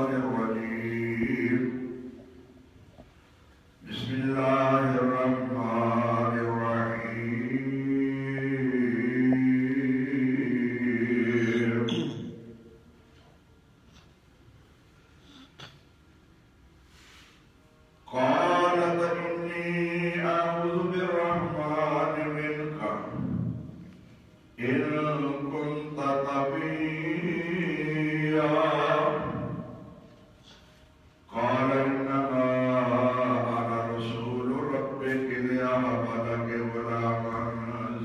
الرجيم بسم الله الرحمن الرحيم قالت إني أعوذ بالرحمن منك إن كنت تقيا قال إنما أنا رسول ربك لأهب لك غلاما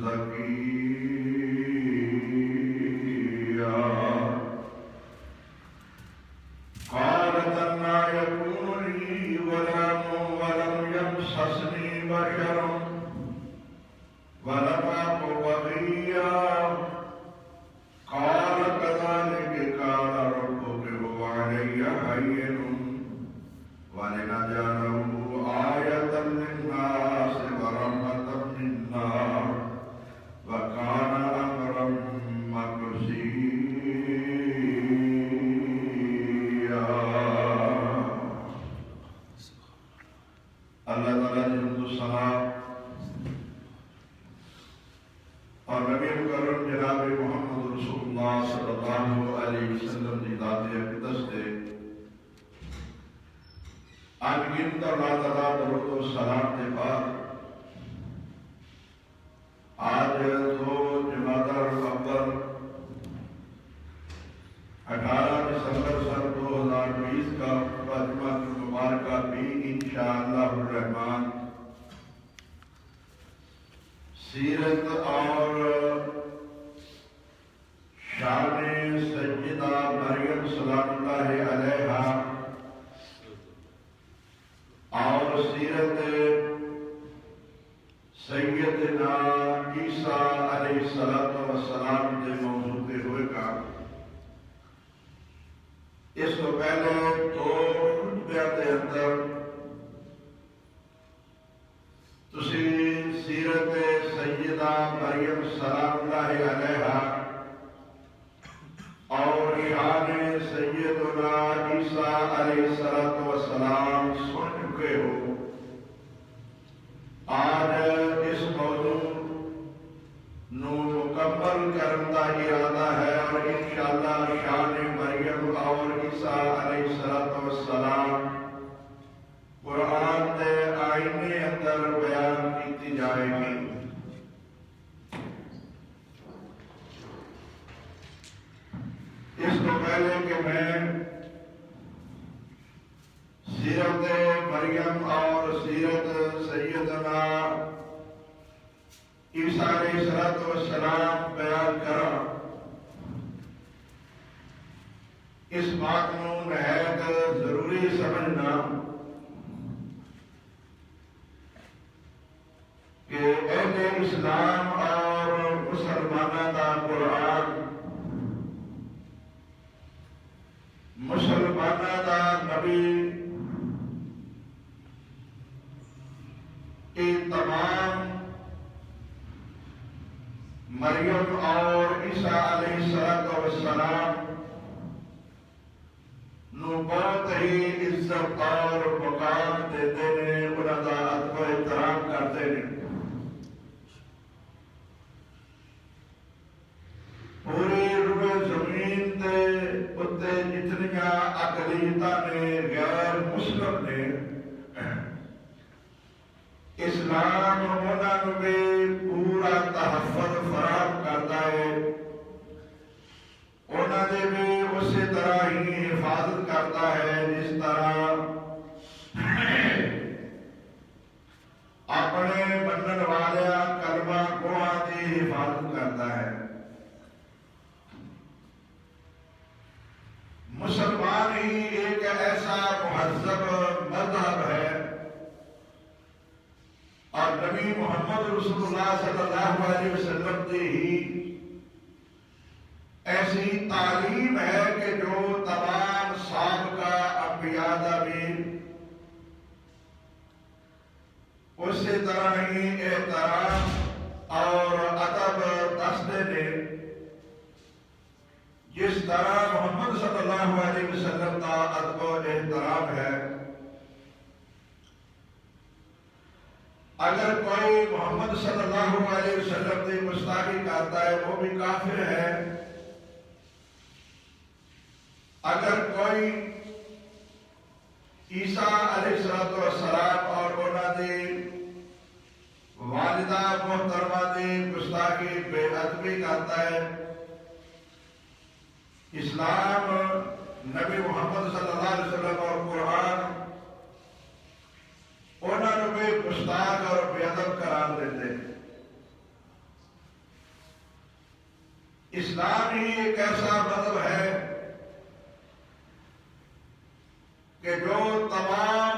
زكيا قالت أنى يكون لي غلام ولم يمسسني بشر ولم أك بغيا قال كذلك قال ربك هو علي هين ولنجعله آية للناس ورحمة منا وكان أمرا مقضيا. اللہ تعالیٰ نے حمد و ثنا اور نبی مکرم جناب محمد رسول اللہ صلی اللہ علیہ وسلم کی ذات اقدس سے انگنت اللہ تعالیٰ درود و سلام کے بعد آج 2 جمادی الاول 18 دسمبر سن 2020 کا جمعہ مبارکہ بھی انشاءاللہ الرحمن سیرت اور شان سیدہ مریم سلام اللہ علیہا اور سیرت سیدنا عیسیٰ علیہ السلام کے موضوع پہ ہوئے گا. اس کو پہلے 2 خطبیاں کے اندر تسی سیرت سیدہ مریم سلام اللہ علیہا اور شان سیدنا عیسیٰ علیہ السلام سن چکے ہو. آج اس موضوع نو مکمل کرنے کا ارادہ ہے اور انشاءاللہ شان مریم اور عیسیٰ علیہ السلام قرآن کے آئینے اندر بیان کی جائے گی. اس کو پہلے کہ میں سیرت مریم اور سیرت سیدنا عیسیٰ علیہ السلام بیان کرا، اس بات کو نہایت ضروری سمجھنا کہ اہل اسلام اور مسلمانوں کا قرآن مسلمانوں کا نبی یہ تمام مریم اور عیسیٰ علیہ السلام نو بہت ہی عزت اور مقام دیتے ہیں، انہوں کا ادب و احترام کرتے ہیں. پوری روئے زمین دے اتے جتنیاں اقلیتاں نے غیر مسلم نے اسلام انہوں نے بھی پورا تحفظ فراہم کرتا ہے، انہوں نے بھی اسی طرح ہی حفاظت کرتا ہے جس طرح اپنے منن والے کلمہ گواں کی حفاظت کرتا ہے. مسلمان ہی ایک ایسا مہذب مذہب ہے اور نبی محمد رسول اللہ صلی اللہ علیہ وسلم کی ہی ایسی تعلیم ہے کہ جو تمام سابقہ انبیاء کا بھی اسی طرح ہی احترام اور ادب دستے نے. جس طرح محمد صلی اللہ اللہ علیہ وسلم کا ادب و احترام ہے. اگر کوئی محمد صلی اللہ علیہ وسلم کی گستاخی کرتا ہے وہ بھی کافر ہے. اگر کوئی عیسیٰ علیہ السلام اور انہوں نے والدہ محترمہ کی گستاخی بے ادبی کرتا ہے، اسلام، نبی محمد صلی اللہ علیہ وسلم اور قرآن انہوں نے بھی گستاخ اور بے ادب قرار دیتے. اسلام ہی ایک ایسا مذہب ہے کہ جو تمام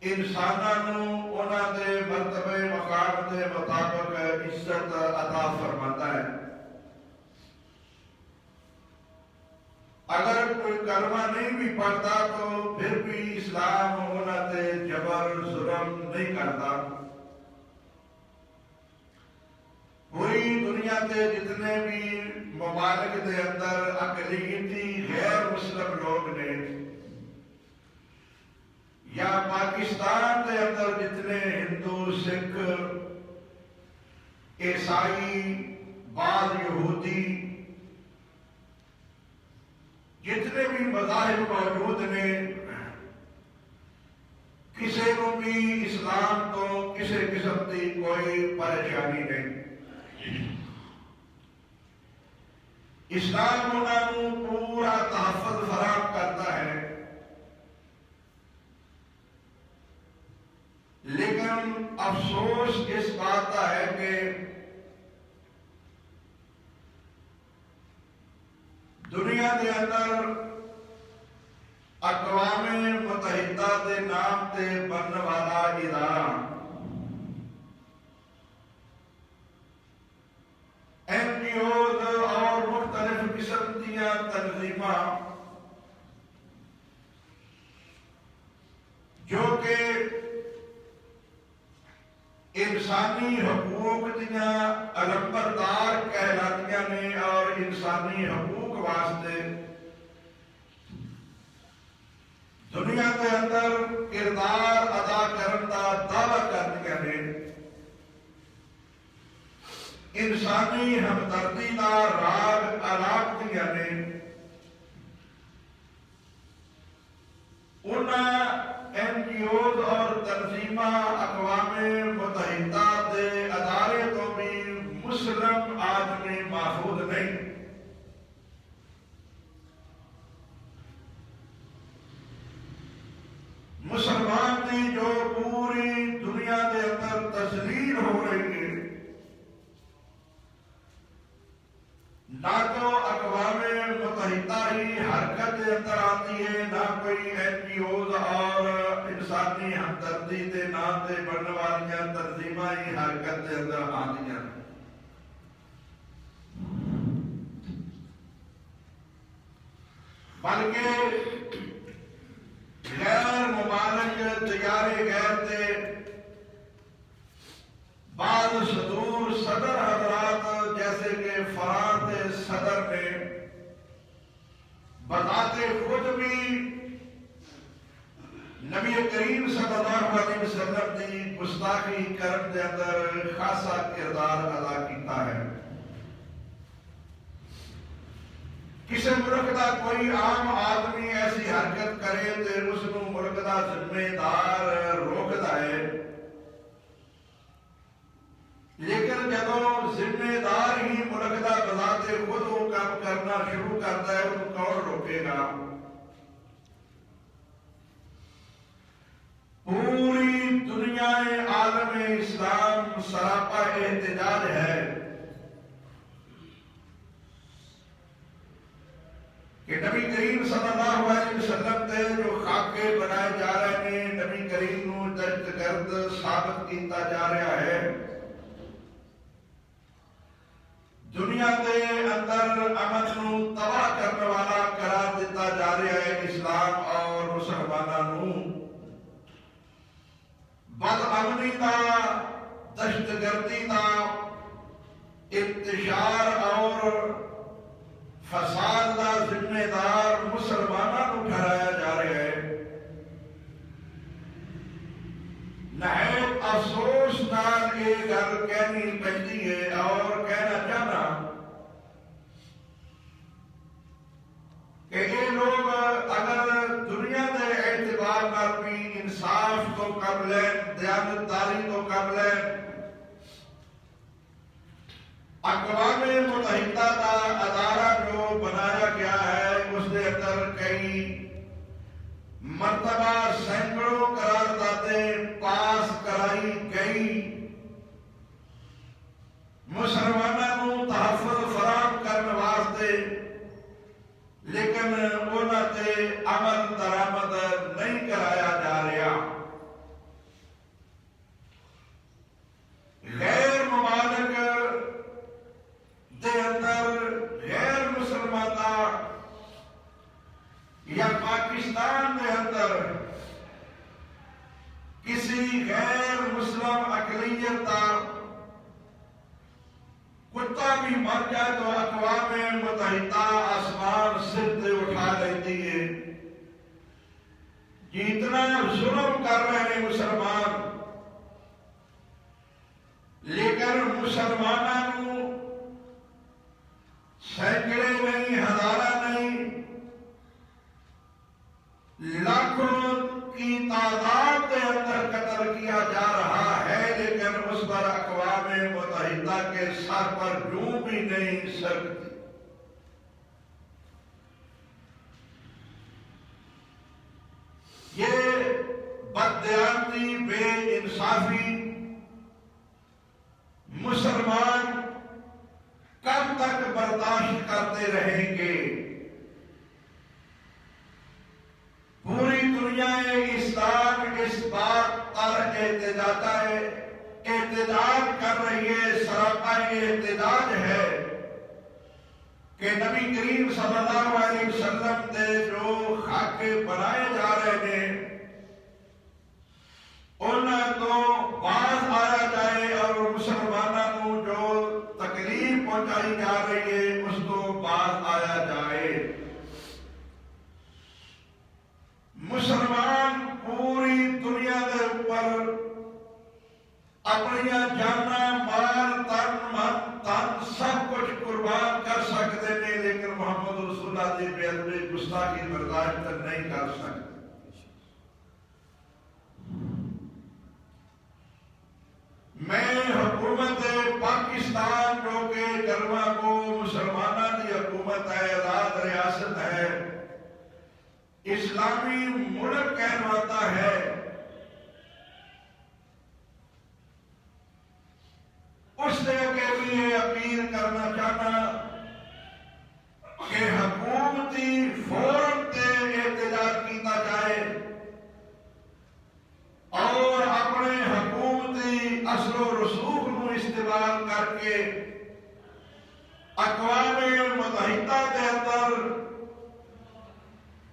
انسانوں انہوں کے مرتبے مقام کے مطابق عزت عطا فرماتا ہے. اگر کوئی کلمہ نہیں بھی پڑھتا تو پھر بھی اسلام انہوں سے جبر ظلم نہیں کرتا. پوری دنیا کے جتنے بھی ممالک کے اندر اقلیتی غیر مسلم لوگ نے، یا پاکستان کے اندر جتنے ہندو، سکھ، عیسائی، بعض یہودی، جتنے بھی مذاہب موجود نے، کسی کو بھی اسلام تو کسی قسم کی کوئی پریشانی نہیں. اسلام انہوں پورا تحفظ فراہم کرتا ہے. لیکن افسوس اس بات کا ہے کہ دنیا کے اندر اقوام متحدہ کے نام سے بننے والا ادارہ این جی اوز اور مختلف قسم دیا تنظیمات جو کہ انسانی حقوق دیا علمبردار کہلاتیاں نے اور انسانی حقوق واسطے دنیا کے اندر کردار ادا کرنے کا دعویٰ کردیاں نے، انسانی ہمدردی کا راگ آلاپ دیا نے، انہاں این جی اوز اور تنظیمہ اقوام متحدہ کے ادارے تو بھی مسلم آدمی محفوظ نہیں. مسلمان کی جو پوری دنیا کے اندر تذلیل ہو رہی ہے، نہ تو اقوام متحدہ ہی حرکت کے اندر آتی ہے، نہ کوئی این جی اوز اور انسانی ہمدردی کے نام سے بننے والی تنظیمیں ہی حرکت کے اندر آتی ہیں. بلکہ غیر ممالک تیارے غیر تھے بعض صدور صدر حضرات جیسے کہ فرانس صدر نے بتاتے خود بھی نبی کریم صلی اللہ علیہ وسلم کی گستاخی کرنے کے اندر خاصا کردار ادا کیتا ہے. کسی ملک کا کوئی عام آدمی ایسی حرکت کرے تو اس کو ملک کا ذمہ دار روکتا ہے، لیکن جب ذمہ دار ہی ملک کا بذات خود وہ کام کرنا شروع کرتا ہے تو کون روکے گا؟ پوری دنیا عالم اسلام سراپا احتجاج ہے کہ نبی کریم صلی اللہ علیہ وسلم کے جو خاکے بنائے جا رہے ہیں، نبی کریم نو دہشت گرد ثابت کیتا جا رہا ہے. دنیا کے اندر امن نو تباہ کرنے والا قرار دیتا جا رہا ہے. اسلام اور مسلمانوں بد امنی کا، دہشت گردی کا انتشار اور فساد کا قبل دیانتداری تو قبل اقوام متحدہ کا ادارہ جو بنایا گیا ہے اس کے اندر کئی مرتبہ سینکڑوں قراردادیں پاس کرائی گئی مسلمانوں کو تحفظ فراہم کرنے واسطے، لیکن انہاں تے عمل درآمد نہیں کرایا جا رہا۔ غیر ممالک دے اندر غیر مسلمان یا پاکستان دے اندر کسی غیر مسلم اقلیت کا کتا بھی مر جائے تو اقوام متحدہ آسمان سر سے اٹھا لیتی ہے۔ جتنا ظلم کر رہے ہیں مسلمان، لیکن مسلمانوں سینکڑے نہیں، ہزارہ نہیں، لاکھوں کی تعداد کے اندر قتل کیا جا رہا ہے، لیکن اس پر اقوام متحدہ کے سر پر جوں بھی نہیں سکتی۔ یہ بددیانتی، بے انصافی مسلمان کب تک برداشت کرتے رہیں گے؟ پوری دنیا اسلام اس بات پر احتجاج کر رہی ہے، سراپا احتجاج ہے کہ نبی کریم صلی اللہ علیہ وسلم نے جو خاکے بنائے جا رہے ہیں انہاں تو باز آیا جائے، اور مسلمانوں جو تکلیف پہنچائی جا رہی ہے اس کو باز آیا جائے۔ مسلمان پوری دنیا کے اوپر اپنی جانا، مال، تن، من، تن سب کچھ قربان کر سکتے ہیں، لیکن محمد رسول اللہ کی بے ادبی گستاخی برداشت نہیں کر سکتے۔ میں حکومت پاکستان جو کہ کلمہ کو مسلمانوں کی حکومت ہے، آزاد ریاست ہے، اسلامی ملک کہلواتا ہے، اس نے کے لیے اپیل کرنا چاہتا کہ حکومتی فورم تے احتجاج کیتا جائے اور اپنے حکومتی اثر و رسوخ کو استعمال کر کے اقوام متحدہ کے اندر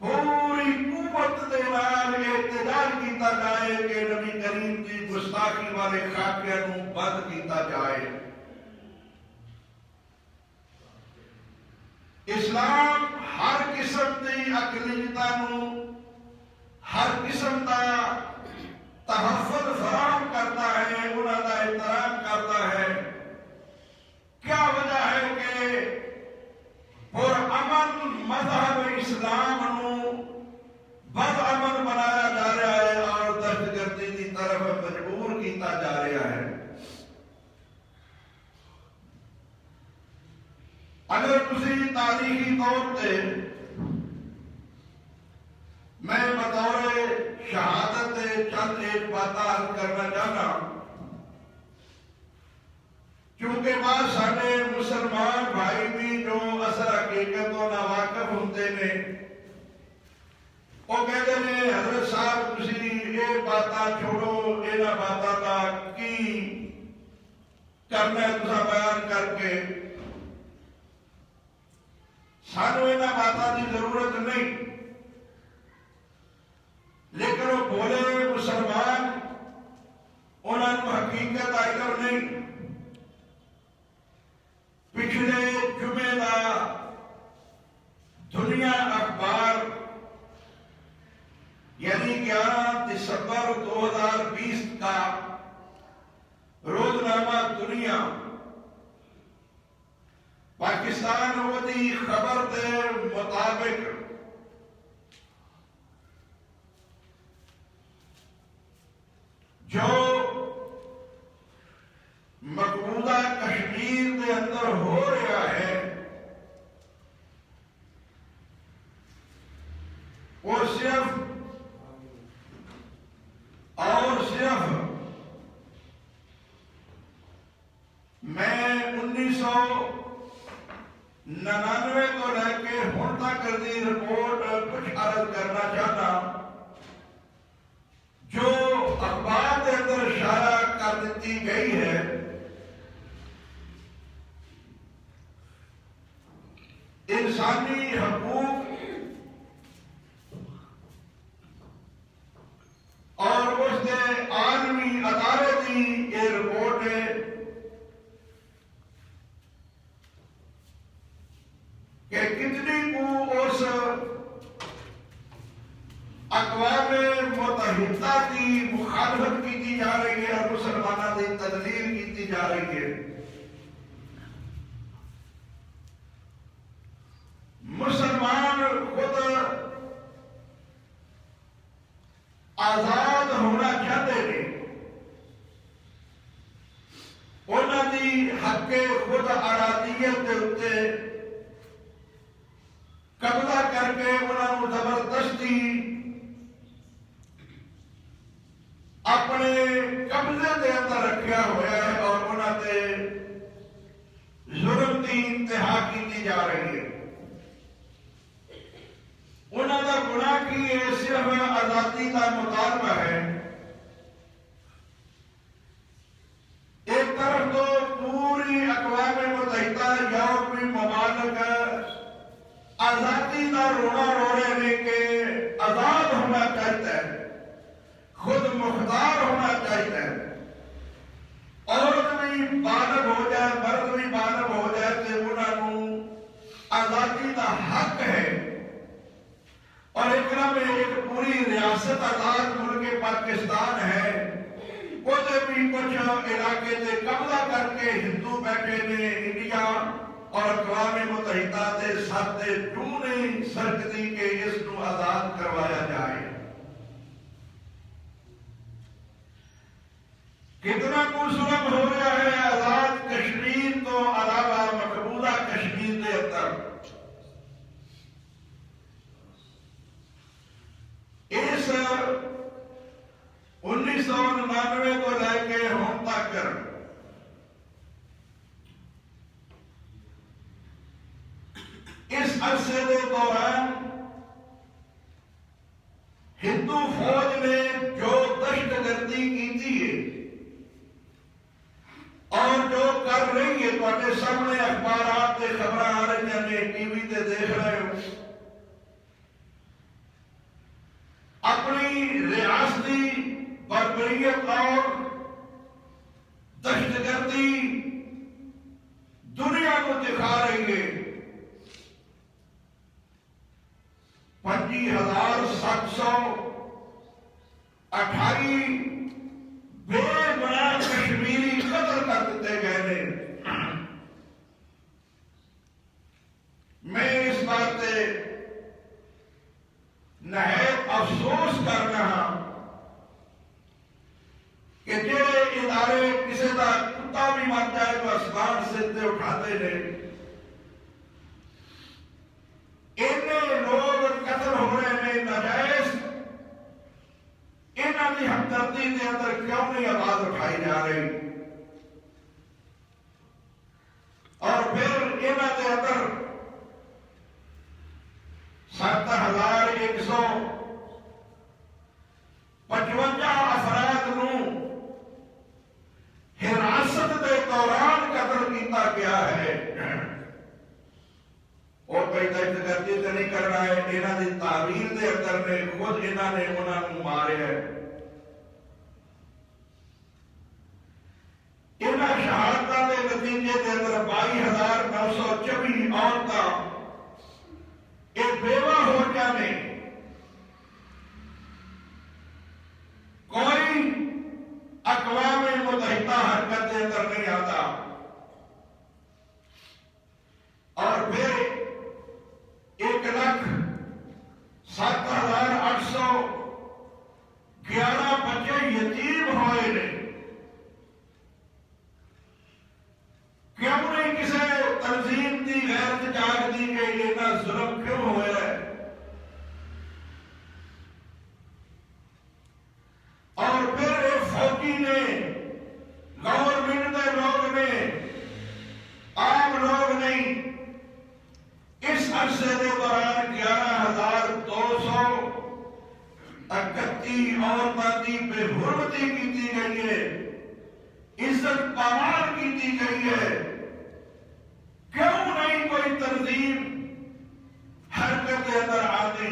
پوری قوت دے نال احتجاج کیتا جائے کہ نبی کریم کی گستاخی والے خاکے نو بند کیتا جائے۔ اسلام ہر قسم کی اقلیتاں نو ہر قسم کا تحفظ فراہم کرتا ہے، انہاں دا احترام کرتا ہے۔ کیا وجہ ہے کہ پرامن مذہب اسلام نو بد امن بنایا جا رہا ہے اور دہشت گردی کی طرف مجبور کیتا جا رہا ہے۔ اگر تسی تاریخی طور پہ میں بطور شہادت چند ایک بات عرض کرنا چاہنا، کیونکہ بعض سارے مسلمان بھائی بھی جو اصل حقیقت و ناواقف ہوتے ہیں، وہ کہتے ہیں حضرت صاحب تسی یہ باتاں چھوڑو، یہ باتاں کا کی کرنا تسا بیان کر کے، سانو یہ باتاں کی ضرورت نہیں۔ لیکن وہ بولے مسلمان، انہوں کو حقیقت علم نہیں۔ پچھلے جمعے کا دنیا اخبار یعنی 11 دسمبر 2020 کا روزنامہ دنیا پاکستان ودی خبر کے مطابق جو مقبوضہ کشمیر کے اندر ہو رہا ہے وہ صرف اور صرف میں 1999 کو لے کے ہن تک دی رپورٹ کچھ عرض کرنا چاہتا جو اخبار کے اندر اشارہ کر دیتی گئی ہے. انسانی حقوق اور اس کے عالمی ادارے کی یہ رپورٹ ہے کہ کتنی کو اس اقوام متحدہ کی مخالفت کی جا رہی ہے اور مسلمانوں کی تدلیل کی جا رہی ہے. مسلمان خود آزاد ہونا چاہتے ہیں. انہوں کی حق خود ارادیت کے اتنے قبضہ کر کے انہوں نے زبردستی اپنے قبضے کے اندر رکھا ہوا ہے اور انہوں نے ظلم کی انتہا کی جا رہی ہے. انہوں کا گناہ کی صرف آزادی کا مطالبہ ہے. ایک طرف تو پوری اقوام متحدہ یورپی ممالک آزادی کا رونا رو رہے ہیں کہ آزاد ہونا چاہتا ہے, خود مختار ہونا چاہتا ہے. عورت بھی بالغ ہو جائے, مرد بھی بالغ ہو جائے تو انہوں آزادی کا حق ہے. اور اکرام میں ایک پوری ریاست آزاد ملک پاکستان ہے. اسے بھی کچھ علاقے سے قبضہ کر کے ہندو بیٹھے نے انڈیا اور اقوام متحدہ کے ساتھ کیوں نہیں سرکتی کہ اس کو آزاد کروایا جائے. کتنا کو ظلم ہو رہا ہے آزاد کشمیر تو علاوہ مقبوضہ کشمیر کے اندر. اس 1999 کو لے کے ہم تک اس عرصے کے دوران ہندو فوج نے جو دہشت گردی کی ہے اور جو کر رہی ہے تمہارے سامنے اخبارات سے خبر آ رہی ہیں, ٹی وی تے دیکھ رہے ہو. اپنی ریاستی بربریت اور دہشت گردی دنیا کو دکھا رہی ہے. 25,728 بے گناہ کشمیری قتل کر دیتے گئے. میں اس بات سے نہایت افسوس کر رہا کہ جو ادارے کسی کا کتا بھی مر جائے تو آسمان سے اٹھاتے رہے. اتنے لوگ قتل ہو رہے ہیں ناجائز, انہوں کی ہمدردی کے اندر کیوں نہیں آواز اٹھائی جا رہی؟ اور پھر انہوں کے اندر 7,155 افراد نو حراست کے دوران قتل کیتا گیا ہے. اور کوئی دہشت گردی سے نہیں کر رہا ہے, انہوں کی تعبیر کے اندر نے خود انہوں نے انہوں کو مارے ہے. انہوں شہادتوں کے نتیجے کے اندر 22,924 عورتیں ایک بیوہ ہو جانے, کوئی اقوام متحدہ حرکت کے اندر نہیں آتا. اور پھر 1,07,811 بچے یتیم ہوئے کتی عورتوں کی بے حرمتی کی گئی ہے، عزت پامال کی گئی ہے، کیوں نہیں کوئی تنظیم حرکت کے اندر آتی؟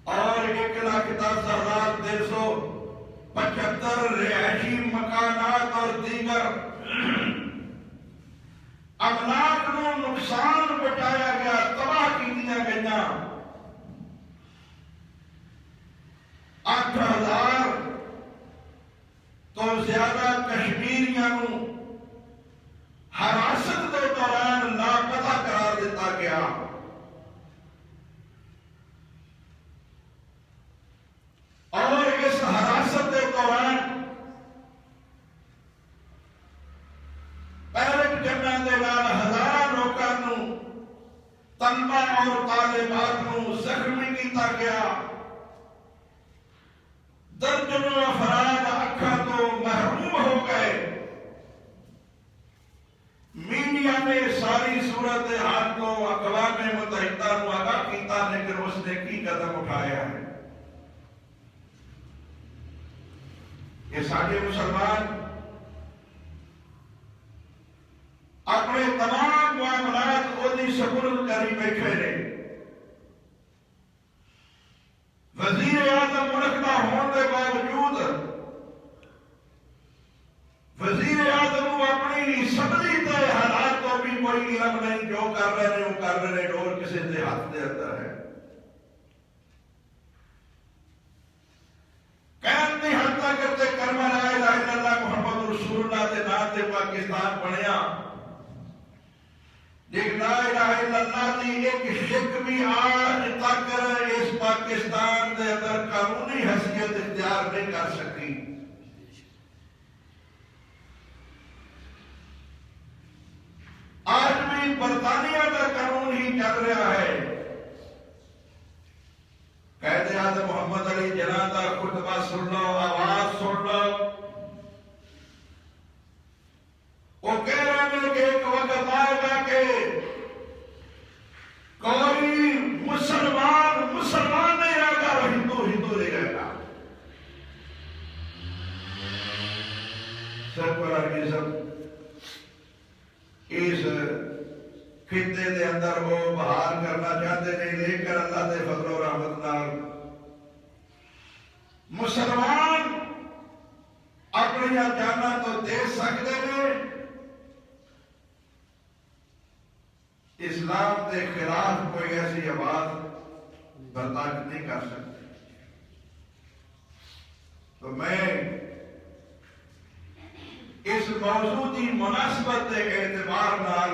اور 1,10,375 رہائشی مکانات اور دیگر املاک نو نقصان پہنچایا گیا، تباہ کیتیاں گئیاں۔ 8,000 تو زیادہ کشمیریاں نو حراست کے دوران لاپتہ قرار دیتا گیا۔ اور اس حراست کے دوران پیرٹ کرنے کے بعد ہزاروں لوگوں نو، طلبا اور طالبات نو زخمی کیتا گیا۔ درجنوں افراد اکھاں تو محروم ہو گئے۔ میڈیا نے ساری صورتحال کو اقوام متحدہ کو آگاہ کیتا، لیکن اس نے کی قدم اٹھایا ہے؟ یہ سارے مسلمان اپنے تمام معاملات خودی سپرد کری بیٹھے نے۔ وزیر اعظم ملک کا ہونے کے باوجود وزیر اعظم کو اپنی سمجھی تے حالات تو بھی کوئی علم نہیں، جو کر رہے ہیں وہ کر رہے ہیں، اور کسی کے ہاتھ دے اندر ہے۔ کہتے حد تک کرتے کرما لا الہ الا اللہ محمد رسول اللہ کے نام سے پاکستان بنیا، لیکن لا الہ الا اللہ کی ایک شک بھی آج تک اس پاکستان کے اندر قانونی حیثیت اختیار نہیں کر سکی۔ آج بھی برطانیہ کا قانون ہی چل رہا ہے۔ قائد اعظم محمد علی جناح کا خطبہ سن لو، آواز سن لو، وہ کہہ رہے ہیں کہ ایک وقت آئے گا کہ کوئی مسلمان نہیں رہے گا، وہ ہندو نہیں رہے گا۔ سیکولرزم اس خطے دے اندر وہ بحال کرنا چاہتے نہیں، لیکن اللہ دے فضل و رحمت نال مسلمان اپنی جانا تو دے سکتے ہیں، اسلام کے خلاف کوئی ایسی آواز برداشت نہیں کر سکتے۔ تو میں اس موضوع کی مناسبت کے اعتبار نال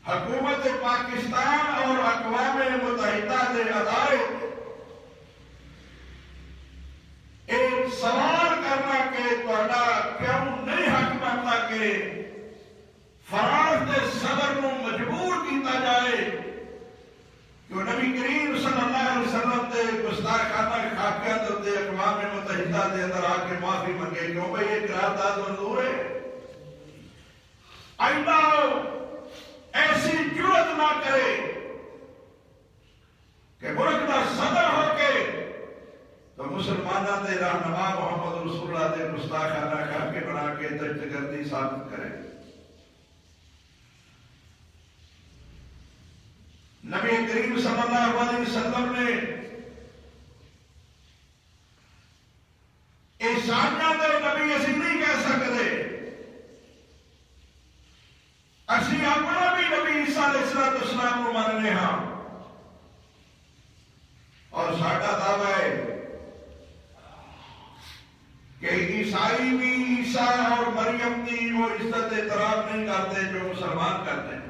حکومت پاکستان اور اقوام متحدہ کے ادارے ایک سوال کرنا کہ تہاڈا کیوں نہیں حق بنتا کہ فرانس کے صدر کو مجبور کیتا جائے کہ وہ نبی کریم صلی اللہ علیہ وسلم کے گستاخانہ خاکیاں دے اقوام متحدہ کے اندر آ کے معافی منگے، کیوں بھائی یہ قرارداد منظور ہے؟ آئندہ ایسی جرت نہ کرے کہ ملک کا صدر ہو کے تو مسلمانوں کے رہنما محمد رسول اللہ کے گستاخانہ خاکے بنا کے دہشت گردی ثابت کرے۔ نبی کریم صلی اللہ علیہ وسلم نے عیسائیاں دے نبی اسی نہیں کہہ سکتے، اسی اپنا بھی نبی عیسیٰ علیہ السلام کو ماننے ہاں، اور ساڈا دعویٰ ہے کہ عیسائی بھی عیسیٰ اور مریم کی وہ عزت احترام نہیں کرتے جو مسلمان کرتے ہیں۔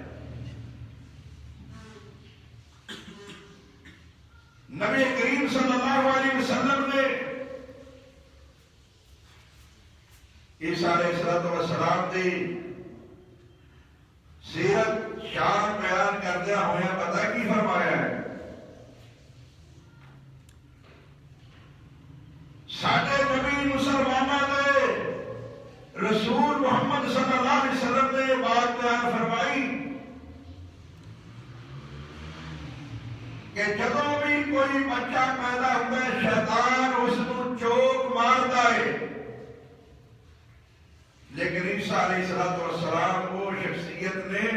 نبی کریم صلی اللہ علیہ وسلم نے عیسیٰ علیہ السلام کی سیرت شان بیان کردیا ہویا پتہ کی فرمایا ہے؟ ساڈے نبی مسلمانوں کے رسول محمد صلی اللہ علیہ وسلم نے بات بیان فرمائی کہ جدوں بھی کوئی بچہ پیدا ہوتا ہے شیطان اس کو چوک مارتا ہے، لیکن عیسیٰ علیہ السلام وہ شخصیت نے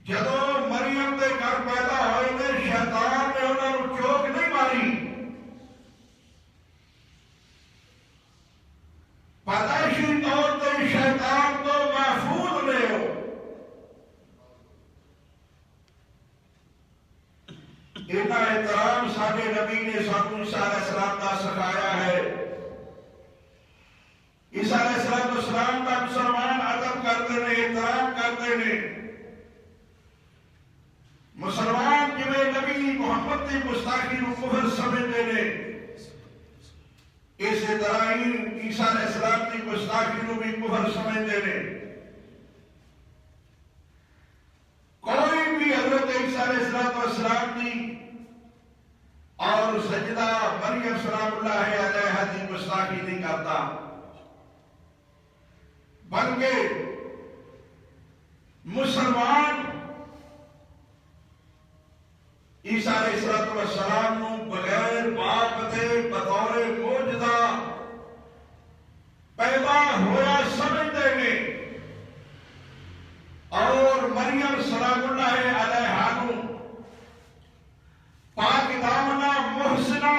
جدوں مریم کے گھر پیدا ہوئے نے شیطان نے انہوں نے چوک نہیں ماری، پیدائشی طور پر شیطان تو محفوظ نے ہو، اتنا احترام سارے نبی نے سانو عیسیٰ علیہ السلام کا سکھایا ہے۔ عیسیٰ علیہ السلام کا مسلمان ادب کرتے ہیں، احترام کرتے ہیں، مسلمان جویں نبی محمد کی گستاخی کو کفر سمجھتے ہیں، اسی طرح ہی عیسیٰ علیہ السلام کی گستاخی کو بھی کفر سمجھتے ہیں۔ کوئی بھی حضرت عیسیٰ علیہ السلام کی اور سجدہ مریم سلام اللہ علیہا کی گستاخی نہیں کرتا، بلکہ مسلمان عیسیٰ علیہ السلام کو بغیر باپ کے بطور معجزہ پیدا ہوا سمجھتے ہیں، اور مریم سلام اللہ علیہا کو پاک دامنہ محسنہ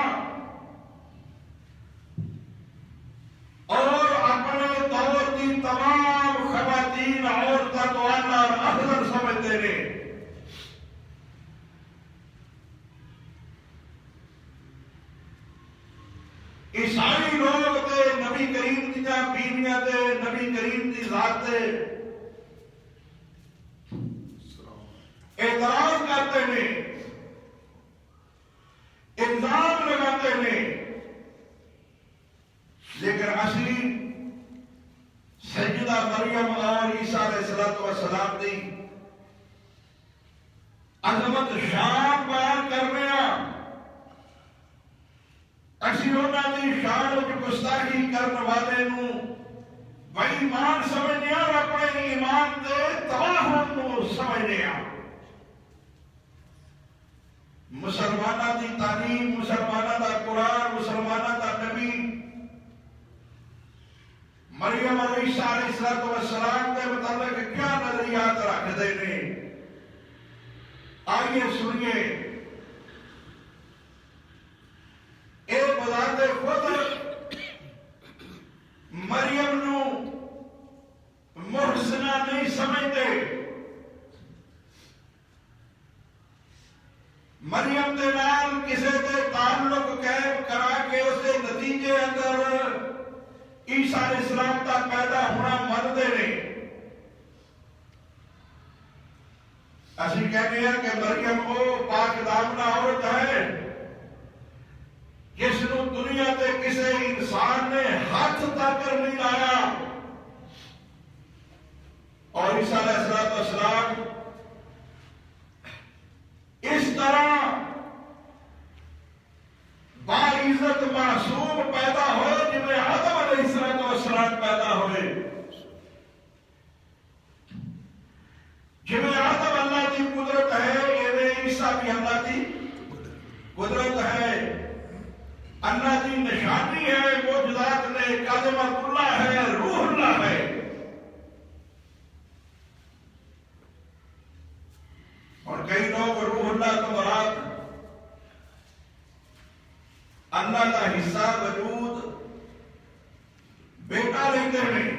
اور اپنے دور کی تمام خواتین عورتوں کو اعلیٰ اور افضل سمجھتے ہیں۔ عیسائی لوگ تے نبی کریم کی بیویاں تے نبی کریم کی ذات تے اعتراض کرتے ہیں، الزام لگاتے ہیں، لیکن اصلی سیدہ مریم اور عیسیٰ علیہ السلام کی عظمت شان بیان کرنے اسی انہوں کی شان کی گستاخی کرنے والے نو بے ایمان سمجھنے اور اپنے ایمان کے تباہ ہونے کو سمجھنے۔ مسلمانہ کی تعلیم، مسلمانہ کا قرآن، مسلمانہ کا نبی مریم اور عیسیٰ علیہ السلام کے متعلق کیا نظریات رکھتے ہیں، آئیے سنیے۔ اے بذات خود مریم نو محسنہ نہیں سمجھتے، مریم دے نال کسے دے تعلق قائم کرا کے اسے نتیجے اندر عیسیٰ علیہ السلام تک پیدا ہونا مانتے ہیں۔ اسی کہتے ہیں کہ مریم وہ پاک دامنہ عورت ہے جس نو دنیا تے کسے انسان نے ہاتھ تک نہیں لایا، اور عیسیٰ علیہ السلام اس طرح باعزت معصوم پیدا ہوئے جنہیں آدم علیہ السلام پیدا ہوئے، جنہیں آدم اللہ کی قدرت ہے، یہ عیسیٰ بھی اللہ کی قدرت ہے، اللہ کی نشانی ہے، معجزات نے کلمۃ اللہ ہے، روح اللہ ہے۔ اور کئی لوگ روح اللہ کو مراد اللہ کا حصہ وجود بیٹا لیتے ہیں،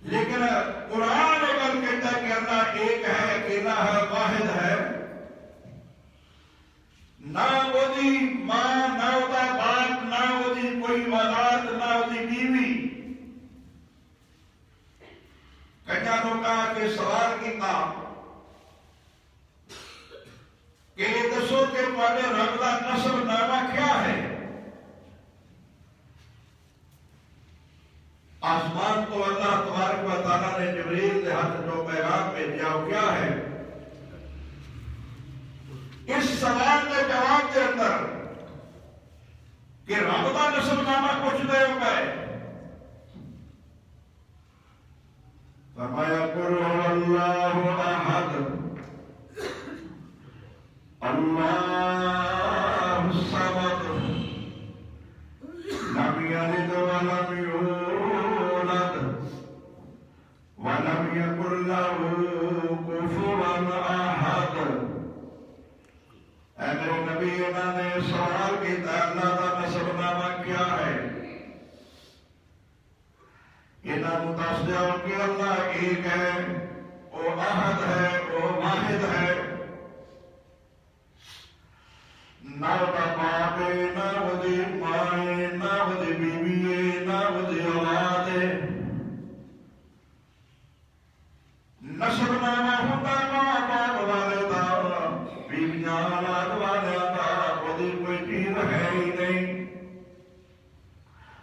لیکن قرآن اگر کہتا ہے کہ اللہ ایک ہے، اکیلا ہے، واحد ہے، نہ وہ دی ماں، نہ وہ دا باپ، نہ وہ دی کوئی اولاد، نہ وہ دی بیوی، کچا تو کہا کہ سوال کیتا کہ دسو کہ تمہارے رب کا نسب نامہ کیا ہے؟ آسمان تو اللہ تبارک و تعالیٰ نے جبریل کے ہاتھ جو پیغام بھیجا وہ کیا ہے؟ اس سوال کے جواب کے اندر کہ رب کا نسب نامہ کچھ دے ہو گئے، فرمایا قل هو اللہ احد اللہ الصمد لم یلد ولم یولد ولم یکن له کفوا احد۔ اے میرے نبی، انہوں نے سوال کیا اللہ کا نسب نامہ کیا ہے؟ انہوں دس دیو کہ اللہ ایک ہے، وہ احد ہے، وہ واحد ہے، نہ وہ باپ ہے، نہ وہ ماں ہے، نہ وہ بیوی ہے، نہ وہ اولاد ہے۔ نسب نامہ ہوتا ماں باپ والے دا، بیویاں اولاد والے دا، وہ کوئی چیز ہے ہی نہیں۔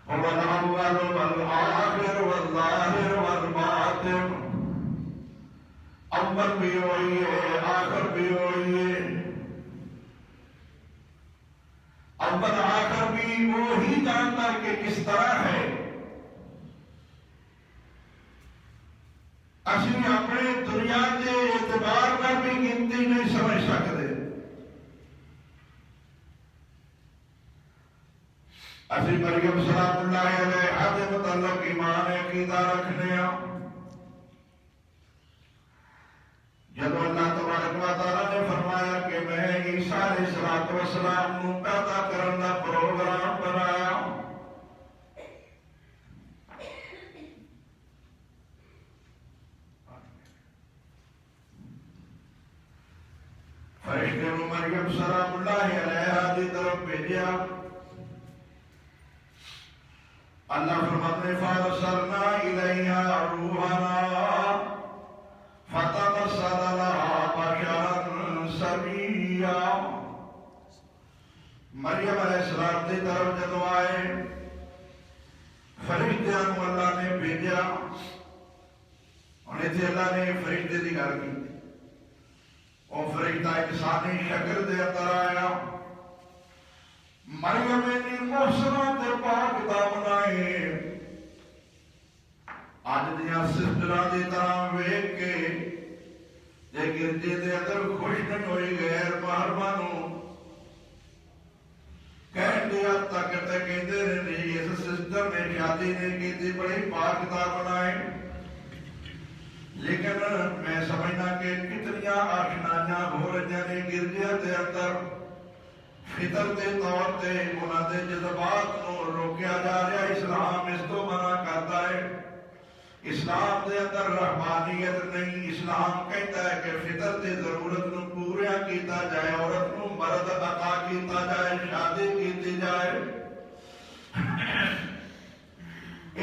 هو الأول والآخر والظاهر والباطن، اول بھی وہی ہے، آخر بھی وہی ہے، اول آخر بھی وہی جانتا ہے کہ کس طرح ہے۔ اسی اپنے دنیا کے اعتبار کا بھی گنتی نہیں سمجھ سکتے۔ اسی مریم سلام اللہ علیہ دے متعلق ایمان عقیدہ رکھنے ہیں۔ جب اللہ تبارک و تعالیٰ نے فرمایا کہ میں عیسیٰ علیہ السلام کو پیدا کرنے کا پروگرام بنایا، فرشتے نے مریم سلام اللہ علیہ کی طرف بھیجا۔ اللہ فرماتے ہیں فَأَرْسَلْنَا إِلَيْهَا رُوحَنَا فَتَمَثَّلَ لَهَا بَشَرًا سَوِيًّا۔ مریم علیہ السلام کی طرف جب آئے، فرشتیاں کو اللہ نے بھیجا، اور اتنے اللہ نے فرشتے کی گل کی، وہ فرشتہ انسانی شکل دے اندر آیا۔ مریم نے محسنات پاک دامن آئے، آج دیا سسٹران دی طرح ویک کے جے گرجے دے اندر خوش نہیں ہوئی غیر محرمانوں کہن دیا تک کہتے رہے اس سسٹر نے شادی نہیں کی تھی، بڑی پاک دامن آئے، لیکن میں سمجھنا کہ کتنیاں آشنائیاں ہو رہی ہیں گرجے دے اندر، فطر کے طور پہ انہوں نے جذبات کو روکیا جا رہا۔ اسلام اس کو منع کرتا ہے، اسلام دے اندر رحمانیت نہیں۔ اسلام کہتا ہے کہ فطر کی ضرورت کو پورا کیتا جائے، عورت کو مرد عطا کیتا جائے، شادی کیتی جائے۔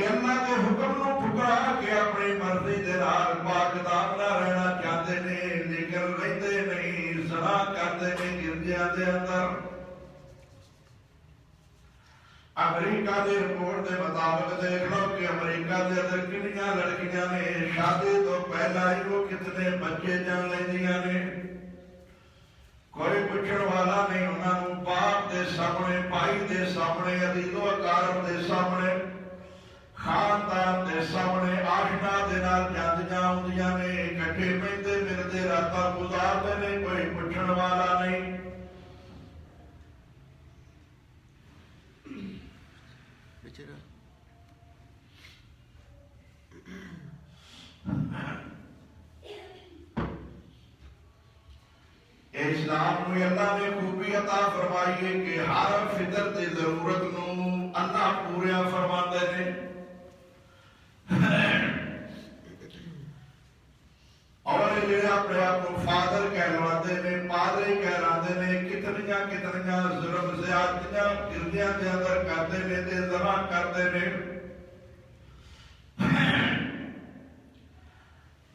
اللہ کے حکم کو ٹھکرا کے اپنی مرضی دے نال پاک دامنا رہنا چاہتے ہیں، لیکن رہتے نہیں، زنا کرتے نہیں گرجیاں دے اندر۔ امریکہ دے رپورٹ دے مطابق دیکھ لو کہ امریکہ دے اندر کنیاں لڑکیاں نے شادی تو پہلا ہی وہ کتنے بچے جان لیندیاں نے، کوئی پوچھن والا نہیں۔ انہاں نوں باپ دے سامنے، بھائی دے سامنے، عزیز و اقارب دے سامنے، خاندان دے سامنے، آشنا دے نال جاندیاں ہوندیاں نے، اکٹھے بہندے ملدے راتاں گزارتے نے، کوئی پوچھن والا نہیں۔ اسلام میں اللہ نے خوبی عطا فرمائی ہے کہ ہر فطر کی ضرورت نو اللہ پورا فرماندے نے۔ اور یہ اپنے آپ کو فادر کہلاتے ہیں، پادری کہلاتے ہیں، کتنیاں ظلم زیادتیاں گرجیاں دے اندر کرتے ہیں تے زنا کرتے ہیں۔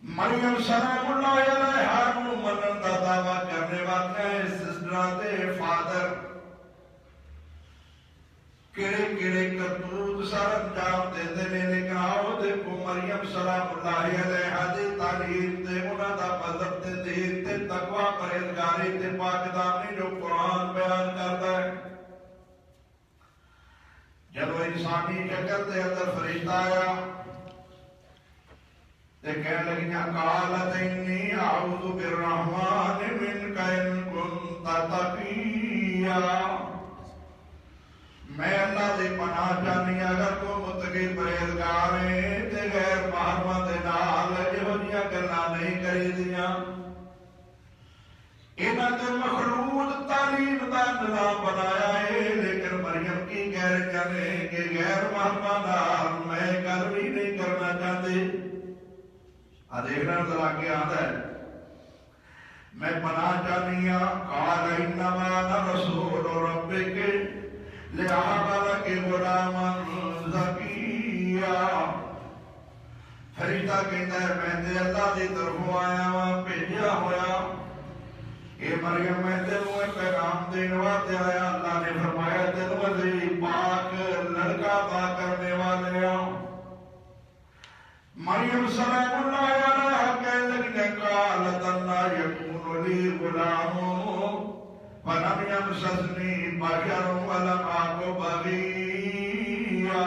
مریم سلام اللہ علیہا نو منن دا دعویٰ کرنے والے سسٹراں دے فادر کیڑے کرتوت سر انجام دیندے نے، لیکن آؤ دیکھو مریم سلام اللہ علیہا دی تعلیم تے انہاں دا مذہب تے دین تے تقوی پرہیزگاری تے پاک دامنی جو قرآن بیان کرتا ہے۔ جب انسانی شکل دے اندر فرشتہ آیا، تے کہنے لگیاں قالت انی اعوذ بالرحمن منک ان کنت تقیا، میں اللہ دی پناہ چاہنی اگر تو متقی پرہیزگار ہے تے غیر محرماں دے نال یہو جیاں گلاں نہیں کری دیاں۔ انہاں تے مخلوط تعلیم دا نظام بنایا ہے، لیکن مریم کی کہہ رہی نے کہ غیر محرماں نال میں گل بھی نہیں کرنا چاہتے۔ دیکھنا ذرا کیا آتا ہے، میں پناہ چاہنی ہاں۔ قال انما انا رسول ربک لأہب لک غلاما زکیا، فرشتہ کہتا ہے میں تے اللہ دی طرفوں آیا ہوں، بھیجا ہویا اے مریم میں تینوں ایک پیغام دین واسطے آیا۔ اللہ نے فرمایا تینوں مزید پاک لڑکا عطا کرنے والے ہوں۔ مریم سلام اللہ علیہا کہنے لگی قالت انا یکون لی غلام ولم یمسسنی بشر ولم اک بغیا،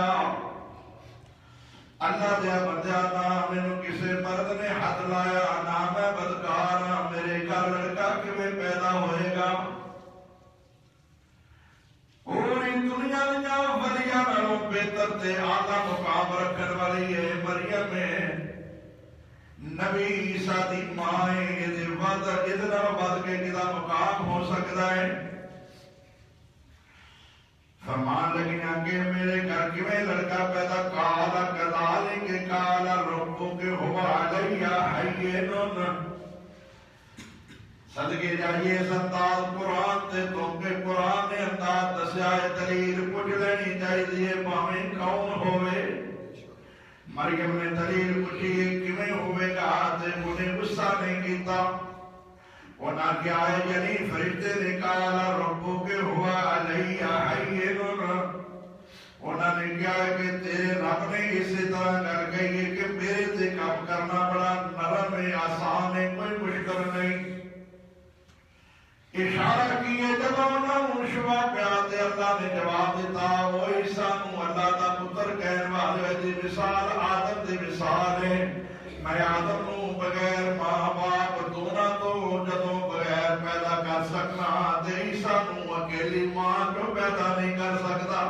اللہ دیا بندیا نہ مینوں کسے مرد نے ہاتھ لایا، نہ میں بدکار ہاں، میرے گھر لڑکا کیویں پیدا ہوئے گا؟ پوری دنیا دیا ولیاں نالوں بہتر تے اعلیٰ مقام رکھن والی ہے مریم ہے، نبی عیسیٰ دی ماں ہے، ادھر ود کے کدا مقام ہو سکتا ہے؟ فرمان لگیاں کہ میرے گھر کیویں لڑکا پیدا؟ قال کذالک قال ربک هو علی ہین، صدقے جائیے انداز قرآن تے تو کہ قرآن نے انداز دسیا ہے، دلیل پوچھ لینی چاہیے بھاویں کون ہوئے۔ مریم نے دلیل پوچھی کیویں ہوئے گا تے انہیں غصہ نہیں کیتا۔ انہاں کیا ہے یعنی فرشتے نے کہا ربک ہوا علی ہین، انہاں نے کیا ہے کہ تیرے رب نے اسی طرح کر گئی ہے کہ میرے تے کام کرنا بڑا نرم ہے، آسان ہے، کوئی مشکل نہیں۔ اشارہ کیے جب انہوں شبہ پیاتے اللہ نے جواب دیتا وہ عیسیٰ نو اللہ دا پتر کہنے والے دی مثال آدم دی مثال ہے، میں آدم نو بغیر ماں باپ دونوں تو جدوں بغیر پیدا کر سکنا تے عیسیٰ نو اکیلی ماں جو پیدا نہیں کر سکتا۔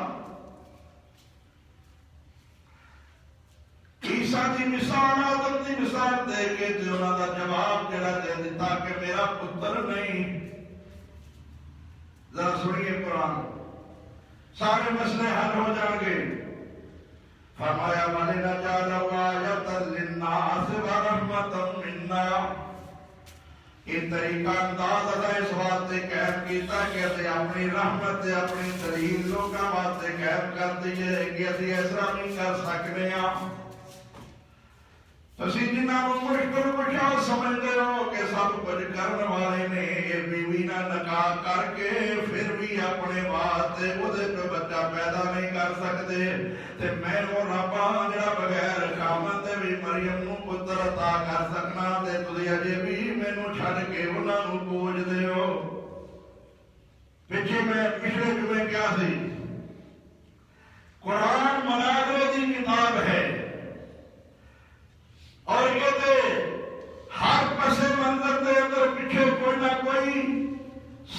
عیسیٰ دی مثال آدم دی مثال دے کے تے انہاں دا جواب جڑا دے دیتا کہ میرا پتر نہیں۔ ذرا سنیے قرآن، سارے مسئلے حل ہو جائیں گے۔ فرمایا وَلِنَجْعَلَهُ آیَةً لِلنَّاسِ وَرَحْمَةً مِنَّا، یہ طریقہ انداز ادا اس واسطے قائم کیتا کہ اسے اپنی رحمت سے اپنی دلیل لوگاں واسطے قائم کر دیئے کہ اسے ایسا نہیں کر سکنے ہیں۔ تسی جنہاں مشکل کشا سمجھتے ہو کہ سب کچھ کرنے والے نے یہ بیوی نہ نکاح کر کے پھر بھی اپنے واسطے ادھے پہ بچہ پیدا نہیں کر سکتے تے میں وہ رب ہاں جڑا بغیر خامن تے بھی مریم نو پتر عطا کر سکنا تے تسی اجے بھی مینوں چھڈ کے انہاں نو پوجدے ہو۔ پچھے میں پچھلے جمعے کیا سی، قرآن مناظرے کی کتاب ہے اور یہ دے ہر پس منظر دے اندر پیچھے کوئی نہ کوئی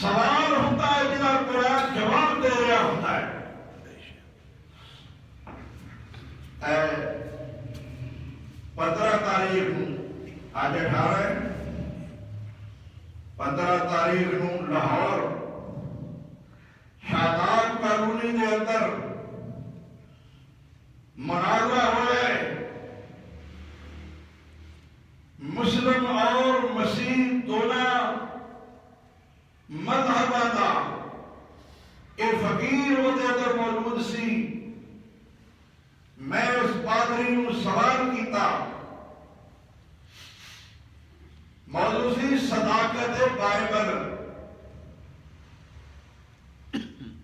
سوال ہوتا ہے جنہاں قرآن جواب دے رہا ہوتا ہے۔ 15 تاریخ نو آج 18 ہے، 15 تاریخ نو لاہور شاداب کالونی دے اندر مناظرہ ہوئے مسلم اور مسیح دونوں مذہباں دا، ایک فقیر وہ دے اندر موجود سی۔ میں اس پادری نو سوال کیتا، موضوع سی صداقت بائبل۔